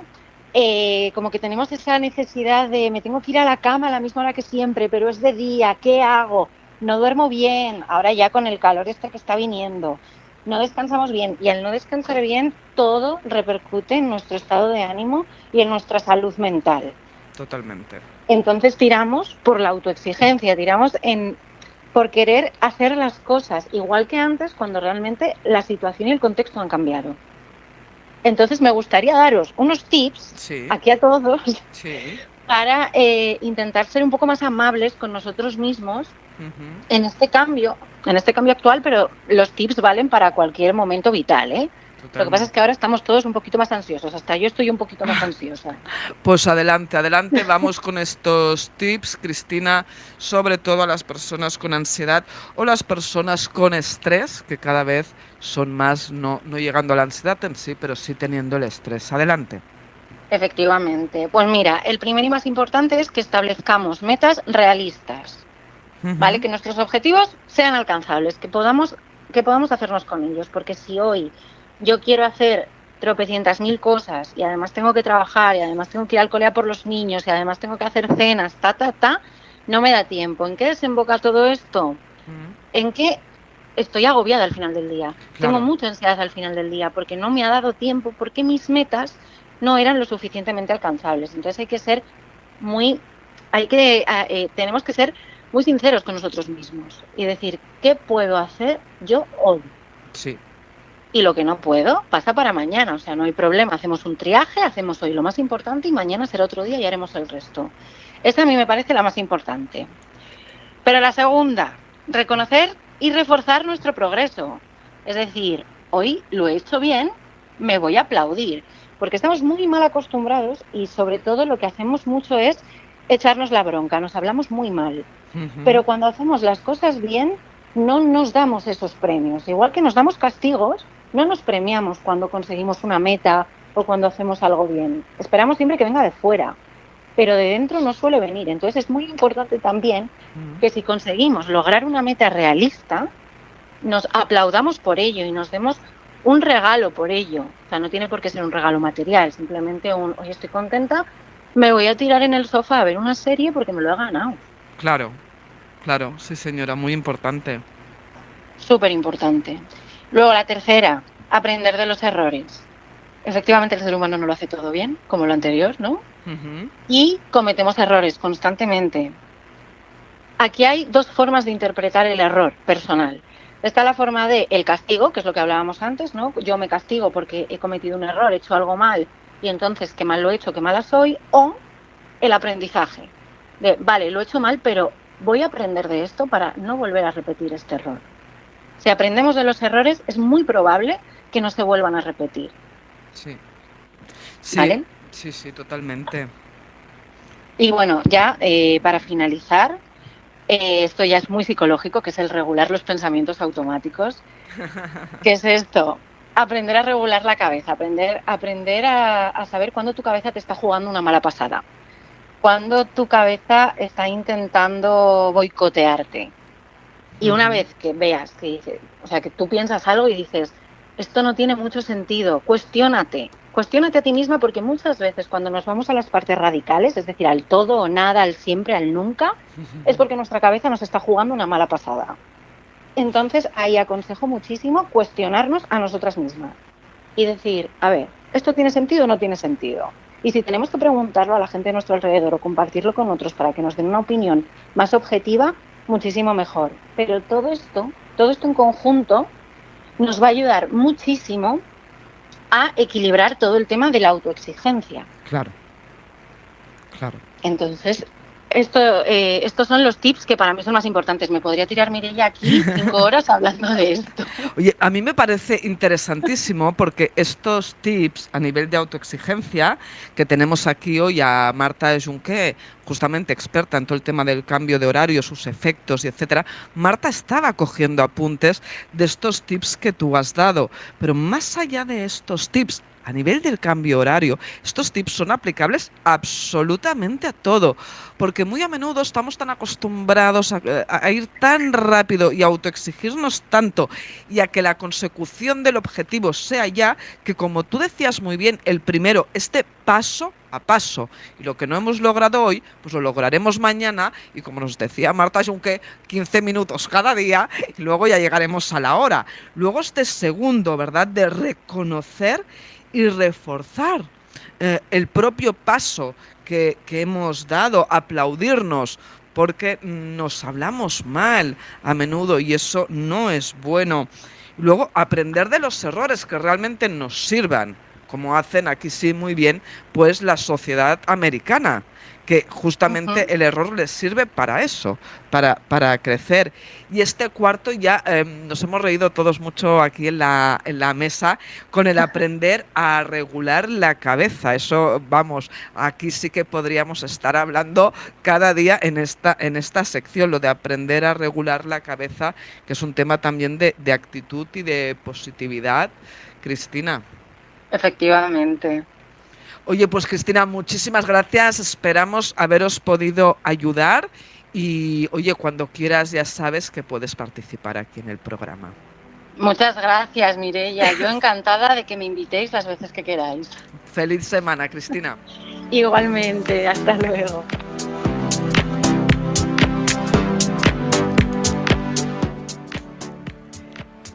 como que tenemos esa necesidad de me tengo que ir a la cama a la misma hora que siempre, pero es de día, ¿qué hago? No duermo bien, ahora ya con el calor este que está viniendo, no descansamos bien, y al no descansar bien todo repercute en nuestro estado de ánimo y en nuestra salud mental. Totalmente. Entonces tiramos por la autoexigencia, por querer hacer las cosas igual que antes cuando realmente la situación y el contexto han cambiado. Entonces me gustaría daros unos tips aquí a todos para intentar ser un poco más amables con nosotros mismos en este cambio actual, pero los tips valen para cualquier momento vital, ¿eh? Lo que pasa es que ahora estamos todos un poquito más ansiosos, hasta yo estoy un poquito más ansiosa. Pues adelante, adelante, vamos con estos tips, Cristina, sobre todo a las personas con ansiedad o las personas con estrés, que cada vez son más, no llegando a la ansiedad en sí, pero sí teniendo el estrés. Adelante. Efectivamente. Pues mira, el primero y más importante es que establezcamos metas realistas, ¿vale? Que nuestros objetivos sean alcanzables, que podamos hacernos con ellos, porque si hoy yo quiero hacer tropecientas mil cosas y además tengo que trabajar y además tengo que ir al cole por los niños y además tengo que hacer cenas, no me da tiempo. ¿En qué desemboca todo esto? En que estoy agobiada al final del día. Claro. Tengo mucha ansiedad al final del día porque no me ha dado tiempo, porque mis metas no eran lo suficientemente alcanzables. Entonces tenemos que ser muy sinceros con nosotros mismos y decir, ¿qué puedo hacer yo hoy? Sí. Y lo que no puedo pasa para mañana, o sea, no hay problema. Hacemos un triaje, hacemos hoy lo más importante y mañana será otro día y haremos el resto. Esta a mí me parece la más importante. Pero la segunda, reconocer y reforzar nuestro progreso. Es decir, hoy lo he hecho bien, me voy a aplaudir. Porque estamos muy mal acostumbrados y sobre todo lo que hacemos mucho es echarnos la bronca, nos hablamos muy mal. Pero cuando hacemos las cosas bien, no nos damos esos premios. Igual que nos damos castigos, no nos premiamos cuando conseguimos una meta o cuando hacemos algo bien. Esperamos siempre que venga de fuera. pero de dentro no suele venir. Entonces es muy importante también que si conseguimos lograr una meta realista, nos aplaudamos por ello y nos demos un regalo por ello. O sea, no tiene por qué ser un regalo material, simplemente oye, estoy contenta, me voy a tirar en el sofá a ver una serie porque me lo he ganado. Claro, claro, sí señora, muy importante. Súper importante. Luego la tercera, aprender de los errores. Efectivamente el ser humano no lo hace todo bien, como lo anterior, ¿no? Y cometemos errores constantemente. Aquí hay dos formas de interpretar el error personal. Está la forma de el castigo, que es lo que hablábamos antes, ¿no? Yo me castigo porque he cometido un error, he hecho algo mal y entonces qué mal lo he hecho, qué mala soy. O el aprendizaje, de vale, lo he hecho mal, pero voy a aprender de esto para no volver a repetir este error. Si aprendemos de los errores, es muy probable que no se vuelvan a repetir. Sí. Sí, ¿Vale? sí, totalmente. Y bueno, ya para finalizar, esto ya es muy psicológico, que es el regular los pensamientos automáticos. ¿Qué es esto? Aprender a regular la cabeza, aprender a saber cuándo tu cabeza te está jugando una mala pasada, cuándo tu cabeza está intentando boicotearte. Y una vez que veas que dices, o sea, que tú piensas algo y dices, esto no tiene mucho sentido, cuestiónate a ti misma, porque muchas veces cuando nos vamos a las partes radicales, es decir, al todo o nada, al siempre, al nunca, es porque nuestra cabeza nos está jugando una mala pasada. Entonces, ahí aconsejo muchísimo cuestionarnos a nosotras mismas y decir, a ver, ¿esto tiene sentido o no tiene sentido? Y si tenemos que preguntarlo a la gente de nuestro alrededor o compartirlo con otros para que nos den una opinión más objetiva, muchísimo mejor. Pero todo esto en conjunto nos va a ayudar muchísimo a equilibrar todo el tema de la autoexigencia. Claro. Entonces, estos son los tips que para mí son más importantes. Me podría tirar, Mireia, aquí 5 horas hablando de esto. Oye, a mí me parece interesantísimo porque estos tips a nivel de autoexigencia que tenemos aquí hoy a Marta Junqué, justamente experta en todo el tema del cambio de horario, sus efectos y etcétera. Marta estaba cogiendo apuntes de estos tips que tú has dado, pero más allá de estos tips, a nivel del cambio horario, estos tips son aplicables absolutamente a todo, porque muy a menudo estamos tan acostumbrados a ir tan rápido y a autoexigirnos tanto y a que la consecución del objetivo sea ya, que como tú decías muy bien, el primero, este paso a paso, y lo que no hemos logrado hoy, pues lo lograremos mañana, y como nos decía Marta Junqué, 15 minutos cada día, y luego ya llegaremos a la hora. Luego este segundo, ¿verdad?, de reconocer y reforzar el propio paso que hemos dado, aplaudirnos, porque nos hablamos mal a menudo y eso no es bueno. Luego aprender de los errores que realmente nos sirvan, como hacen aquí sí muy bien pues la sociedad americana, que justamente el error les sirve para eso, para crecer. Y este cuarto ya nos hemos reído todos mucho aquí en la mesa con el aprender a regular la cabeza. Eso, vamos, aquí sí que podríamos estar hablando cada día en esta sección, lo de aprender a regular la cabeza, que es un tema también de actitud y de positividad. Cristina. Efectivamente. Oye, pues Cristina, muchísimas gracias. Esperamos haberos podido ayudar y, oye, cuando quieras ya sabes que puedes participar aquí en el programa. Muchas gracias, Mireia. Yo encantada de que me invitéis las veces que queráis. Feliz semana, Cristina. Igualmente. Hasta luego.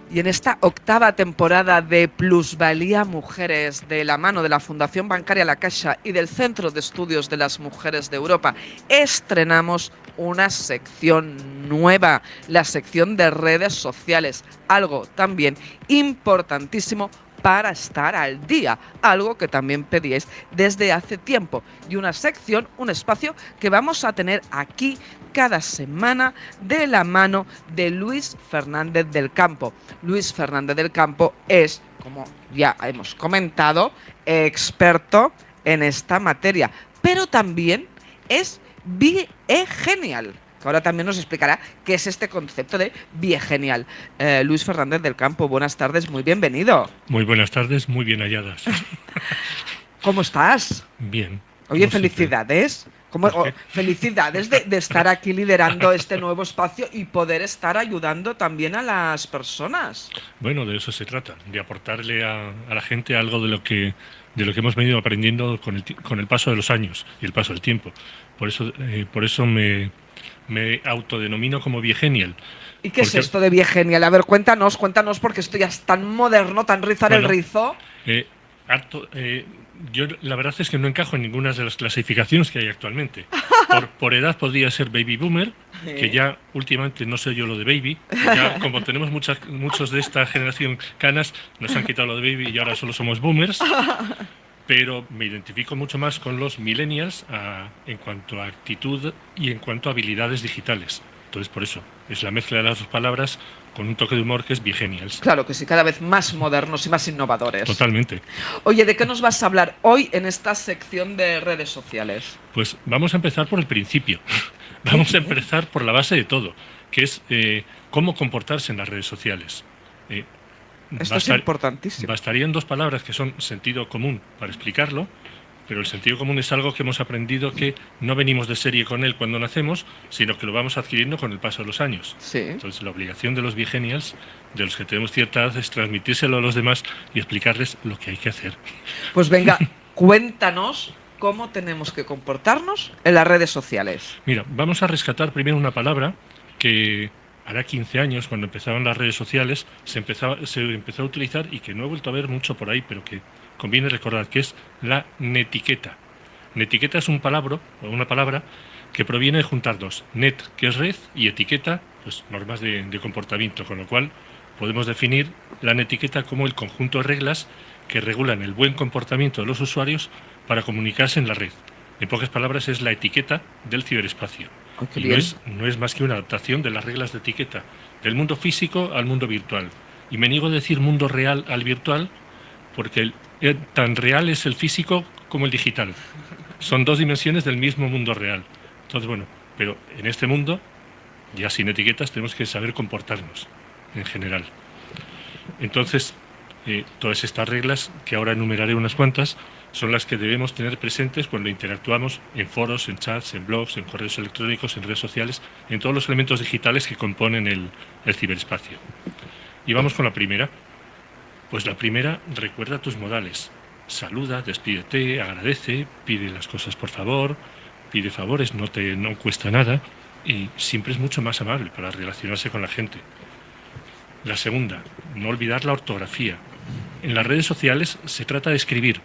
Y en esta octava temporada de Plusvalía Mujeres, de la mano de la Fundación Bancaria La Caixa y del Centro de Estudios de las Mujeres de Europa, estrenamos una sección nueva, la sección de redes sociales, algo también importantísimo para estar al día, algo que también pedíais desde hace tiempo, y una sección, un espacio que vamos a tener aquí cada semana de la mano de Luis Fernández del Campo. Luis Fernández del Campo es, como ya hemos comentado, experto en esta materia, pero también es biegenial, que ahora también nos explicará qué es este concepto de biegenial. Luis Fernández del Campo, buenas tardes, muy bienvenido. Muy buenas tardes, muy bien halladas. ¿Cómo estás? Bien. Oye, Como siempre. felicidades. Felicidades de estar aquí liderando este nuevo espacio y poder estar ayudando también a las personas. Bueno, de eso se trata, de aportarle a la gente algo de lo que hemos venido aprendiendo con el paso de los años y el paso del tiempo. Por eso me autodenomino como Viegenial. ¿Y qué es Porque, esto de Viegenial? A ver, cuéntanos, porque esto ya es tan moderno, tan rizar el rizo. Yo la verdad es que no encajo en ninguna de las clasificaciones que hay actualmente. Por edad podría ser baby boomer, que ya últimamente no sé yo lo de baby. Ya, como tenemos muchos de esta generación canas, nos han quitado lo de baby y ahora solo somos boomers. Pero me identifico mucho más con los millennials en cuanto a actitud y en cuanto a habilidades digitales. Entonces, por eso, es la mezcla de las dos palabras con un toque de humor que es Viegenials. Claro que sí, cada vez más modernos y más innovadores. Totalmente. Oye, ¿de qué nos vas a hablar hoy en esta sección de redes sociales? Pues vamos a empezar por el principio. Vamos a empezar por la base de todo, que es cómo comportarse en las redes sociales. Esto es importantísimo. Bastarían dos palabras que son sentido común para explicarlo, pero el sentido común es algo que hemos aprendido que no venimos de serie con él cuando nacemos, sino que lo vamos adquiriendo con el paso de los años. Sí. Entonces, la obligación de los Viegenials, de los que tenemos cierta edad, es transmitírselo a los demás y explicarles lo que hay que hacer. Pues venga, cuéntanos cómo tenemos que comportarnos en las redes sociales. Mira, vamos a rescatar primero una palabra que hará 15 años, cuando empezaron las redes sociales, se empezó a utilizar y que no he vuelto a ver mucho por ahí, pero que conviene recordar, que es la netiqueta. Netiqueta es una palabra que proviene de juntar dos. Net, que es red, y etiqueta, pues normas de comportamiento, con lo cual podemos definir la netiqueta como el conjunto de reglas que regulan el buen comportamiento de los usuarios para comunicarse en la red. En pocas palabras, es la etiqueta del ciberespacio. Oh, y no es más que una adaptación de las reglas de etiqueta del mundo físico al mundo virtual. Y me niego a decir mundo real al virtual, porque tan real es el físico como el digital. Son dos dimensiones del mismo mundo real. Entonces, bueno, pero en este mundo, ya sin etiquetas, tenemos que saber comportarnos en general. Entonces, todas estas reglas, que ahora enumeraré unas cuantas, son las que debemos tener presentes cuando interactuamos en foros, en chats, en blogs, en correos electrónicos, en redes sociales, en todos los elementos digitales que componen el ciberespacio. Y vamos con la primera. Pues la primera, recuerda tus modales. Saluda, despídete, agradece, pide las cosas por favor, pide favores, no cuesta nada y siempre es mucho más amable para relacionarse con la gente. La segunda, no olvidar la ortografía. En las redes sociales se trata de escribir,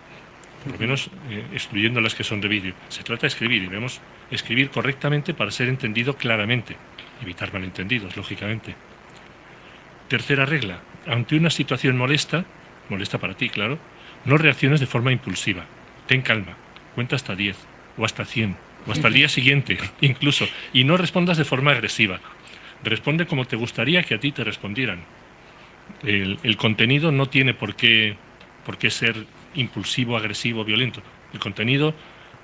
por lo menos excluyendo las que son de vídeo. Se trata de escribir y debemos escribir correctamente para ser entendido claramente. Evitar malentendidos, lógicamente. Tercera regla, ante una situación molesta para ti, claro, no reacciones de forma impulsiva. Ten calma, cuenta hasta 10, o hasta 100, o hasta el día siguiente, incluso, y no respondas de forma agresiva. Responde como te gustaría que a ti te respondieran. El contenido no tiene por qué ser impulsivo, agresivo, violento. El contenido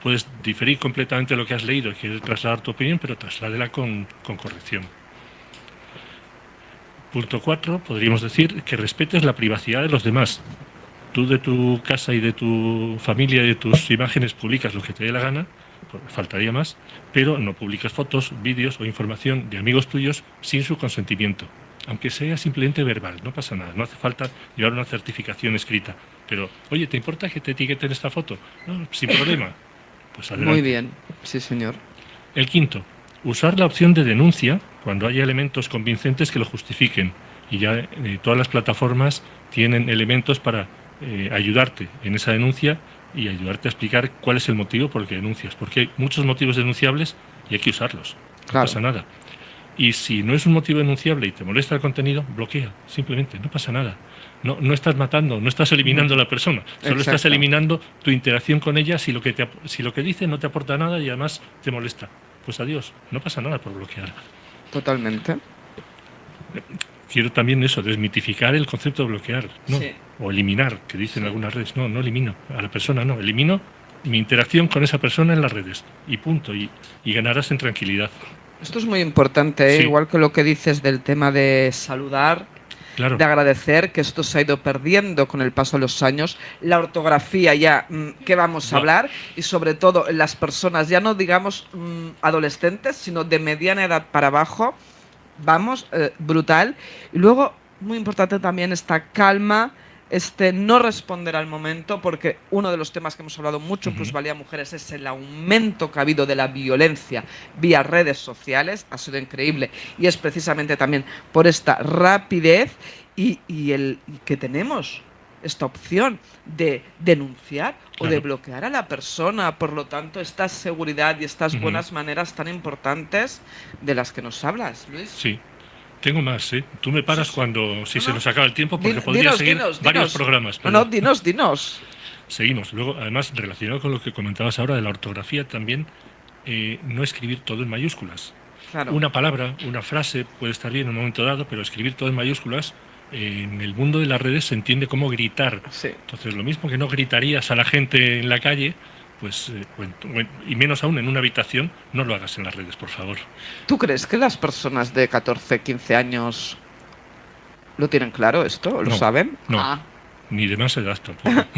puedes diferir completamente de lo que has leído y quieres trasladar tu opinión, pero trasládela con corrección. Punto 4, podríamos decir que respetes la privacidad de los demás. Tú de tu casa y de tu familia y de tus imágenes publicas lo que te dé la gana, faltaría más, pero no publicas fotos, vídeos o información de amigos tuyos sin su consentimiento. Aunque sea simplemente verbal, no pasa nada, no hace falta llevar una certificación escrita. Pero, oye, ¿te importa que te etiqueten esta foto? No, sin problema. Pues adelante. Muy bien, sí señor. El quinto, usar la opción de denuncia cuando haya elementos convincentes que lo justifiquen. Y ya todas las plataformas tienen elementos para ayudarte en esa denuncia y ayudarte a explicar cuál es el motivo por el que denuncias. Porque hay muchos motivos denunciables y hay que usarlos. No pasa nada. Y si no es un motivo denunciable y te molesta el contenido, bloquea, simplemente, no pasa nada. No estás matando, no estás eliminando a la persona, solo estás eliminando tu interacción con ella si lo que dice no te aporta nada y además te molesta. Pues adiós, no pasa nada por bloquear. Totalmente. Quiero también desmitificar el concepto de bloquear, ¿no? Sí. O eliminar, que dicen algunas redes. No elimino a la persona, no, elimino mi interacción con esa persona en las redes y punto, y ganarás en tranquilidad. Esto es muy importante, ¿eh? Sí. Igual que lo que dices del tema de saludar. Claro. de agradecer que esto se ha ido perdiendo con el paso de los años. La ortografía ya, ¿qué vamos a hablar? Y sobre todo en las personas, ya no digamos adolescentes, sino de mediana edad para abajo, vamos, brutal. Y luego, muy importante también, esta calma, no responder al momento, porque uno de los temas que hemos hablado mucho en Plusvalía Mujeres es el aumento que ha habido de la violencia vía redes sociales, ha sido increíble, y es precisamente también por esta rapidez y que tenemos esta opción de denunciar o de bloquear a la persona. Por lo tanto, esta seguridad y estas buenas maneras tan importantes de las que nos hablas, Luis. Sí. Tengo más, ¿eh? Tú me paras cuando se nos acaba el tiempo, porque podría dinos, seguir dinos, varios dinos. programas. No, dinos. Seguimos. Luego, además, relacionado con lo que comentabas ahora de la ortografía, también no escribir todo en mayúsculas. Claro. Una palabra, una frase puede estar bien en un momento dado, pero escribir todo en mayúsculas, en el mundo de las redes se entiende como gritar. Sí. Entonces, lo mismo que no gritarías a la gente en la calle, pues, y menos aún en una habitación, no lo hagas en las redes, por favor. ¿Tú crees que las personas de 14, 15 años lo tienen claro esto? ¿Lo saben? No, ni de más edad tampoco.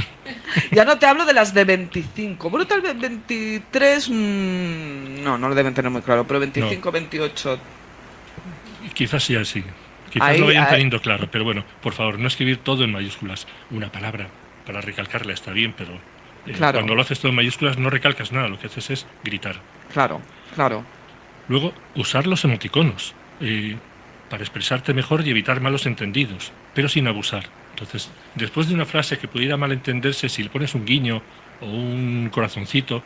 Ya no te hablo de las de 25. Bueno, tal vez 23... no lo deben tener muy claro, pero 25, 28... Quizás sí así. Quizás lo vayan teniendo claro, pero bueno, por favor, no escribir todo en mayúsculas. Una palabra para recalcarla está bien, pero cuando lo haces todo en mayúsculas no recalcas nada, lo que haces es gritar. Claro. Luego, usar los emoticonos para expresarte mejor y evitar malos entendidos, pero sin abusar. Entonces, después de una frase que pudiera malentenderse, si le pones un guiño o un corazoncito,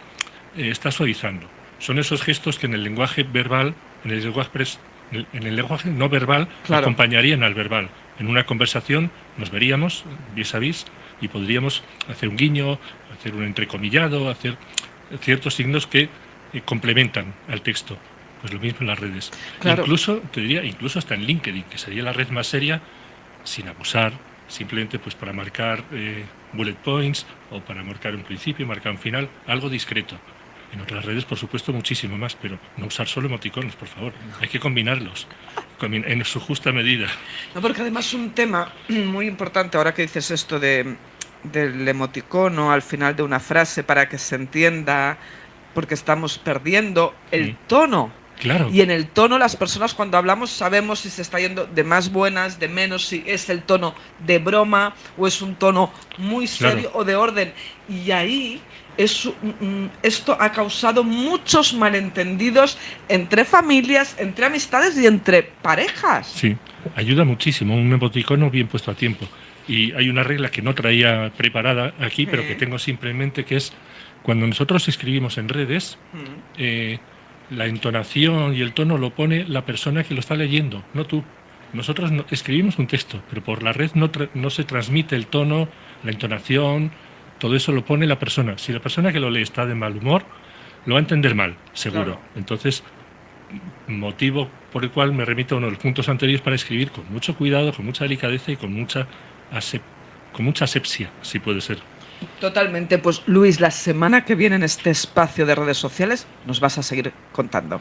estás suavizando. Son esos gestos que en el lenguaje verbal, en el lenguaje no verbal, acompañarían al verbal. En una conversación nos veríamos vis a vis y podríamos hacer un guiño, hacer un entrecomillado, hacer ciertos signos que complementan al texto. Pues lo mismo en las redes. Claro. Incluso hasta en LinkedIn, que sería la red más seria, sin abusar, simplemente pues para marcar bullet points o para marcar un principio, marcar un final, algo discreto. En otras redes, por supuesto, muchísimo más, pero no usar solo emoticonos, por favor. Hay que combinarlos en su justa medida. No, porque además un tema muy importante, ahora que dices esto del emoticono al final de una frase para que se entienda, porque estamos perdiendo el tono. Claro. Y en el tono las personas cuando hablamos sabemos si se está yendo de más buenas, de menos, si es el tono de broma o es un tono muy serio o de orden. Y ahí esto ha causado muchos malentendidos entre familias, entre amistades y entre parejas. Sí, ayuda muchísimo un emoticono bien puesto a tiempo. Y hay una regla que no traía preparada aquí, pero que tengo simplemente, que es cuando nosotros escribimos en redes, la entonación y el tono lo pone la persona que lo está leyendo, no tú. Nosotros escribimos un texto, pero por la red no se transmite el tono, la entonación, todo eso lo pone la persona. Si la persona que lo lee está de mal humor, lo va a entender mal, seguro. Claro. Entonces, motivo por el cual me remito a uno de los puntos anteriores para escribir con mucho cuidado, con mucha delicadeza y con mucha asepsia, si puede ser. Totalmente. Pues Luis, la semana que viene en este espacio de redes sociales nos vas a seguir contando.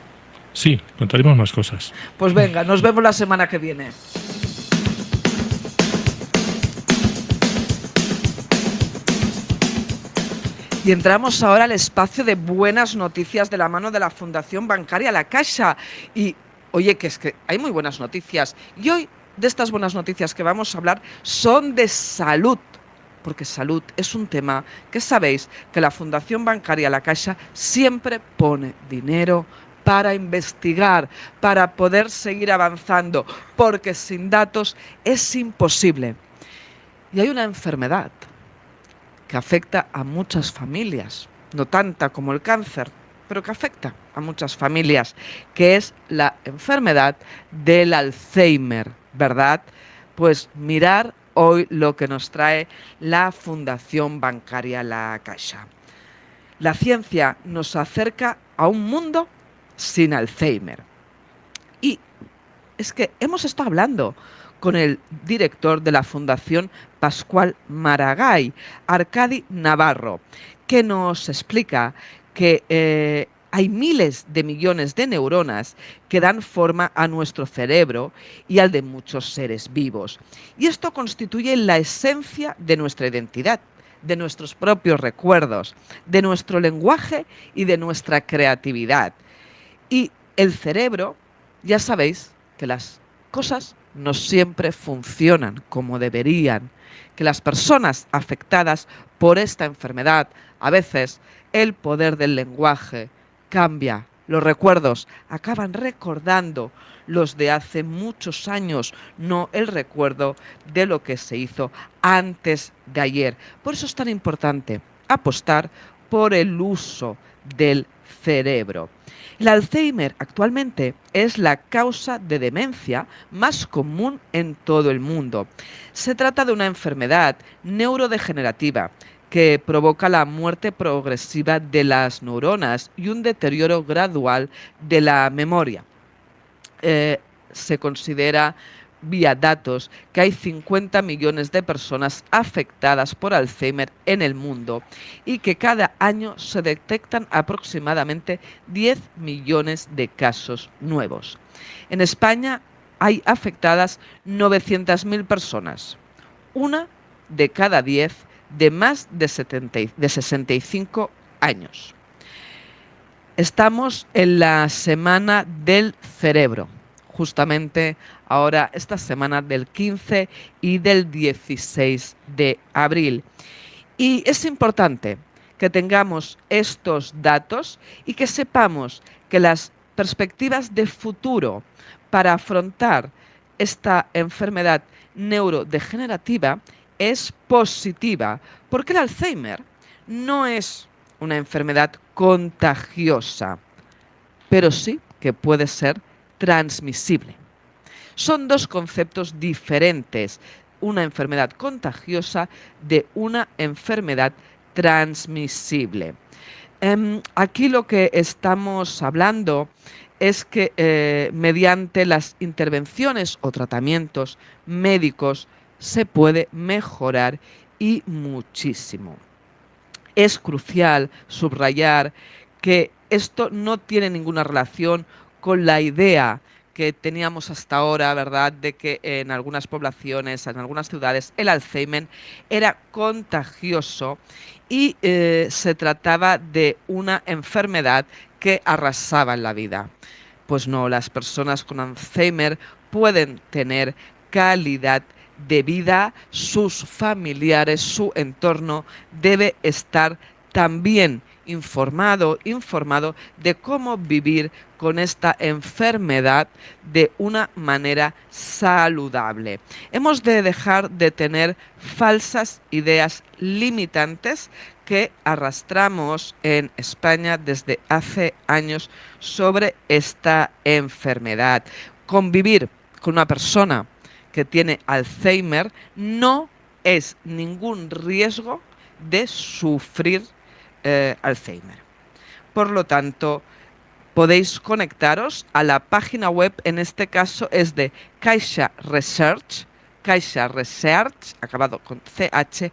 Sí, contaremos más cosas. Pues venga, nos vemos la semana que viene. Y entramos ahora al espacio de buenas noticias de la mano de la Fundación Bancaria La Caixa. Y, oye, que es que hay muy buenas noticias. Y hoy, de estas buenas noticias que vamos a hablar, son de salud. Porque salud es un tema que sabéis que la Fundación Bancaria La Caixa siempre pone dinero para investigar, para poder seguir avanzando, porque sin datos es imposible. Y hay una enfermedad que afecta a muchas familias, no tanta como el cáncer, pero que afecta a muchas familias, que es la enfermedad del Alzheimer, ¿verdad? Pues mirar hoy lo que nos trae la Fundación Bancaria La Caixa. La ciencia nos acerca a un mundo sin Alzheimer. Y es que hemos estado hablando con el director de la Fundación Pascual Maragall, Arcadi Navarro, que nos explica que hay miles de millones de neuronas que dan forma a nuestro cerebro y al de muchos seres vivos. Y esto constituye la esencia de nuestra identidad, de nuestros propios recuerdos, de nuestro lenguaje y de nuestra creatividad. Y el cerebro, ya sabéis que las cosas no siempre funcionan como deberían, que las personas afectadas por esta enfermedad, a veces el poder del lenguaje cambia. Los recuerdos acaban recordando los de hace muchos años, no el recuerdo de lo que se hizo antes de ayer. Por eso es tan importante apostar por el uso del cerebro. El Alzheimer actualmente es la causa de demencia más común en todo el mundo. Se trata de una enfermedad neurodegenerativa que provoca la muerte progresiva de las neuronas y un deterioro gradual de la memoria. Se considera vía datos que hay 50 millones de personas afectadas por Alzheimer en el mundo y que cada año se detectan aproximadamente 10 millones de casos nuevos. En España hay afectadas 900.000 personas, una de cada 10 de más de 65 años. Estamos en la Semana del Cerebro, justamente ahora esta semana del 15 y del 16 de abril. Y es importante que tengamos estos datos y que sepamos que las perspectivas de futuro para afrontar esta enfermedad neurodegenerativa es positiva, porque el Alzheimer no es una enfermedad contagiosa, pero sí que puede ser transmisible. Son dos conceptos diferentes, una enfermedad contagiosa de una enfermedad transmisible. Aquí lo que estamos hablando es que mediante las intervenciones o tratamientos médicos se puede mejorar y muchísimo. Es crucial subrayar que esto no tiene ninguna relación con la idea que teníamos hasta ahora, ¿verdad?, de que en algunas poblaciones, en algunas ciudades, el Alzheimer era contagioso y se trataba de una enfermedad que arrasaba en la vida. Pues no, las personas con Alzheimer pueden tener calidad de vida, sus familiares, su entorno debe estar también informado de cómo vivir con esta enfermedad de una manera saludable. Hemos de dejar de tener falsas ideas limitantes que arrastramos en España desde hace años sobre esta enfermedad. Convivir con una persona que tiene Alzheimer no es ningún riesgo de sufrir Alzheimer. Por lo tanto, podéis conectaros a la página web, en este caso es de Caixa Research, acabado con ch.org,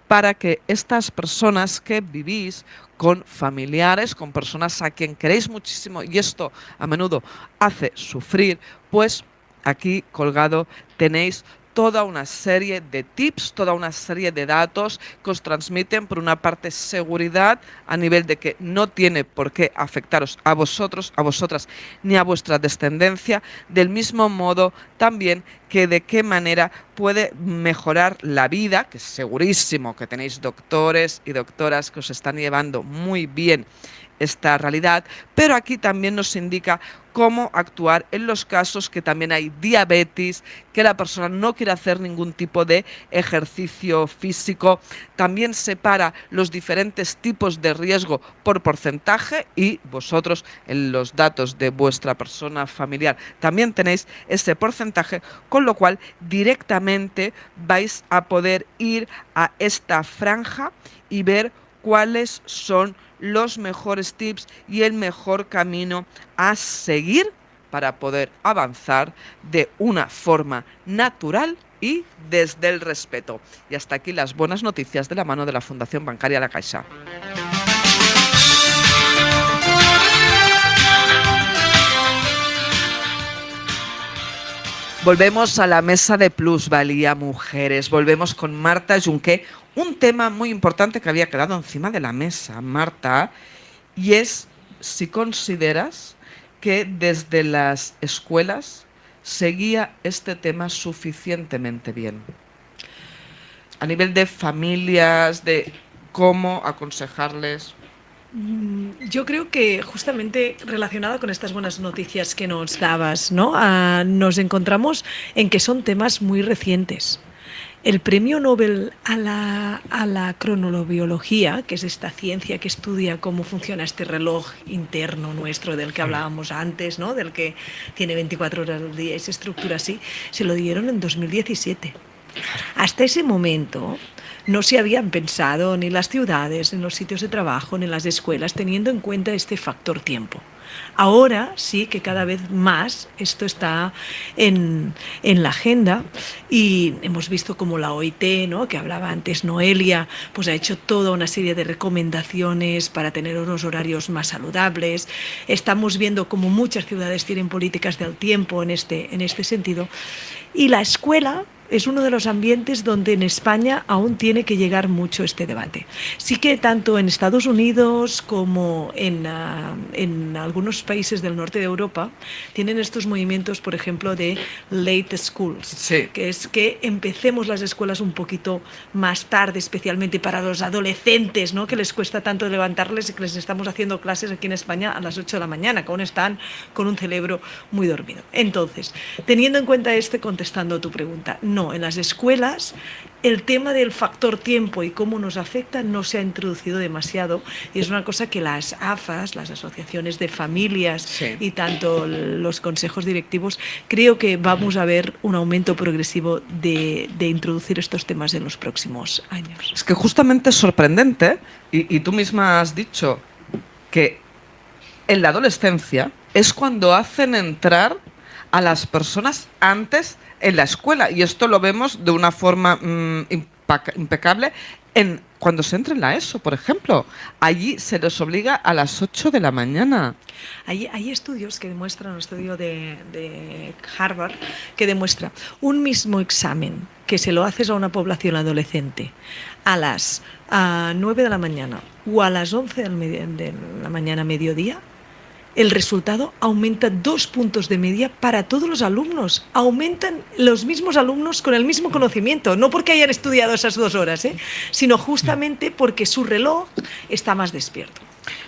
para que estas personas que vivís con familiares, con personas a quien queréis muchísimo, y esto a menudo hace sufrir, pues aquí colgado tenéis toda una serie de tips, toda una serie de datos que os transmiten, por una parte, seguridad a nivel de que no tiene por qué afectaros a vosotros, a vosotras, ni a vuestra descendencia, del mismo modo también que de qué manera puede mejorar la vida, que es segurísimo que tenéis doctores y doctoras que os están llevando muy bien esta realidad, pero aquí también nos indica cómo actuar en los casos que también hay diabetes, que la persona no quiere hacer ningún tipo de ejercicio físico. También separa los diferentes tipos de riesgo por porcentaje y vosotros en los datos de vuestra persona familiar también tenéis ese porcentaje, con lo cual directamente vais a poder ir a esta franja y ver cuáles son los mejores tips y el mejor camino a seguir para poder avanzar de una forma natural y desde el respeto. Y hasta aquí las buenas noticias de la mano de la Fundación Bancaria La Caixa. Volvemos a la mesa de plusvalía mujeres, volvemos con Marta Junqué, un tema muy importante que había quedado encima de la mesa, Marta, y es si consideras que desde las escuelas se guía este tema suficientemente bien. A nivel de familias, de cómo aconsejarles. Yo creo que justamente relacionado con estas buenas noticias que nos dabas, ¿no? Nos encontramos en que son temas muy recientes. El premio Nobel a la cronobiología, que es esta ciencia que estudia cómo funciona este reloj interno nuestro del que hablábamos antes, ¿no? Del que tiene 24 horas al día y se estructura así, se lo dieron en 2017. Hasta ese momento no se habían pensado ni las ciudades, ni los sitios de trabajo, ni las escuelas, teniendo en cuenta este factor tiempo. Ahora sí que cada vez más esto está en la agenda y hemos visto como la OIT, ¿no?, que hablaba antes Noelia, pues ha hecho toda una serie de recomendaciones para tener unos horarios más saludables. Estamos viendo como muchas ciudades tienen políticas del tiempo en este sentido. Y la escuela es uno de los ambientes donde en España aún tiene que llegar mucho este debate. Sí que tanto en Estados Unidos como en algunos países del norte de Europa tienen estos movimientos, por ejemplo, de late schools, Sí. que es que empecemos las escuelas un poquito más tarde, especialmente para los adolescentes, ¿no?, que les cuesta tanto levantarles y que les estamos haciendo clases aquí en España a las 8 de la mañana, que aún están con un cerebro muy dormido. Entonces, teniendo en cuenta contestando a tu pregunta, no, en las escuelas el tema del factor tiempo y cómo nos afecta no se ha introducido demasiado y es una cosa que las AFAS, las asociaciones de familias, Sí. y tanto los consejos directivos, creo que vamos a ver un aumento progresivo de introducir estos temas en los próximos años. Es que justamente es sorprendente, y tú misma has dicho que en la adolescencia es cuando hacen entrar a las personas antes en la escuela, y esto lo vemos de una forma impecable cuando se entra en la ESO, por ejemplo. Allí se les obliga a las 8 de la mañana. Hay estudios que demuestran, un estudio de Harvard, que demuestra un mismo examen que se lo haces a una población adolescente a las 9 de la mañana o a las 11 de la mañana, mediodía, el resultado aumenta 2 puntos de media para todos los alumnos. Aumentan los mismos alumnos con el mismo conocimiento, no porque hayan estudiado esas 2 horas, sino justamente porque su reloj está más despierto.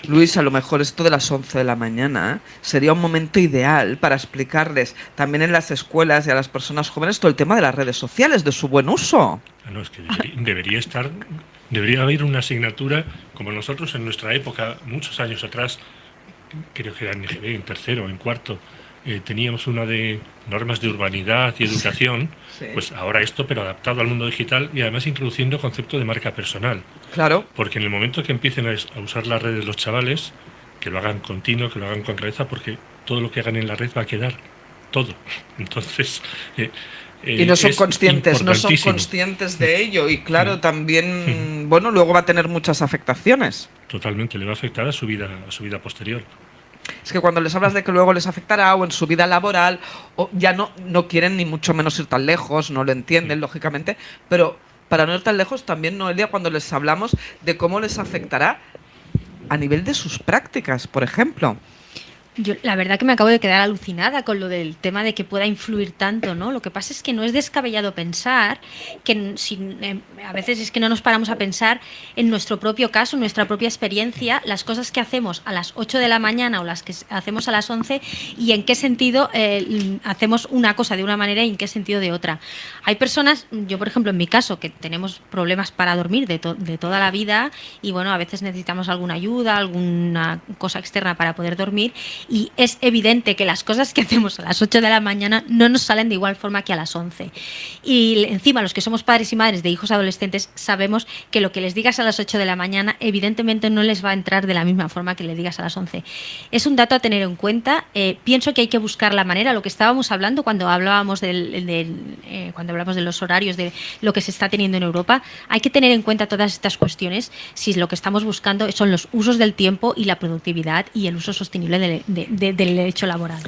Luis, a lo mejor esto de las 11 de la mañana sería un momento ideal para explicarles también en las escuelas y a las personas jóvenes todo el tema de las redes sociales, de su buen uso. No, es que debería haber una asignatura como nosotros en nuestra época, muchos años atrás, creo que era en EGB, en tercero o en cuarto, teníamos una de normas de urbanidad y educación, Sí. Pues ahora esto, pero adaptado al mundo digital y además introduciendo concepto de marca personal. Claro. Porque en el momento que empiecen a usar las redes los chavales, que lo hagan continuo, que lo hagan con cabeza, porque todo lo que hagan en la red va a quedar, todo. Entonces... y no son es conscientes importantísimo. de ello, y claro, también, bueno, luego va a tener muchas afectaciones. Totalmente, le va a afectar a su vida posterior. Es que cuando les hablas de que luego les afectará o en su vida laboral, o ya no quieren ni mucho menos ir tan lejos, no lo entienden, lógicamente, pero para no ir tan lejos también, Noelia, cuando les hablamos de cómo les afectará a nivel de sus prácticas, por ejemplo. Yo la verdad que me acabo de quedar alucinada con lo del tema de que pueda influir tanto, ¿no? Lo que pasa es que no es descabellado pensar que a veces es que no nos paramos a pensar en nuestro propio caso, en nuestra propia experiencia, las cosas que hacemos a las 8 de la mañana o las que hacemos a las 11 y en qué sentido hacemos una cosa de una manera y en qué sentido de otra. Hay personas, yo por ejemplo en mi caso, que tenemos problemas para dormir de toda la vida y bueno, a veces necesitamos alguna ayuda, alguna cosa externa para poder dormir. Y es evidente que las cosas que hacemos a las 8 de la mañana no nos salen de igual forma que a las 11. Y encima los que somos padres y madres de hijos adolescentes sabemos que lo que les digas a las 8 de la mañana evidentemente no les va a entrar de la misma forma que le digas a las 11. Es un dato a tener en cuenta. Pienso que hay que buscar la manera, lo que estábamos hablando cuando hablábamos cuando hablamos de los horarios, de lo que se está teniendo en Europa, hay que tener en cuenta todas estas cuestiones si lo que estamos buscando son los usos del tiempo y la productividad y el uso sostenible del derecho laboral.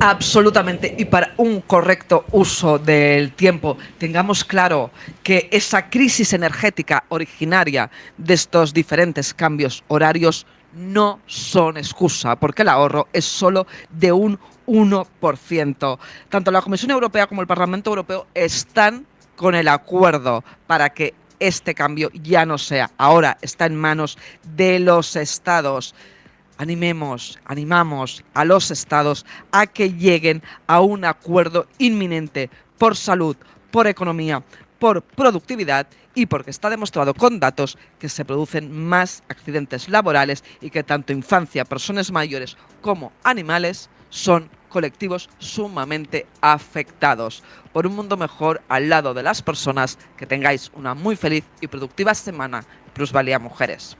Absolutamente, y para un correcto uso del tiempo, tengamos claro que esa crisis energética originaria de estos diferentes cambios horarios no son excusa, porque el ahorro es solo de un 1%. Tanto la Comisión Europea como el Parlamento Europeo están con el acuerdo para que este cambio ya no sea. Ahora está en manos de los estados. Animamos a los estados a que lleguen a un acuerdo inminente por salud, por economía, por productividad y porque está demostrado con datos que se producen más accidentes laborales y que tanto infancia, personas mayores como animales son colectivos sumamente afectados. Por un mundo mejor al lado de las personas, que tengáis una muy feliz y productiva semana. Plusvalía Mujeres.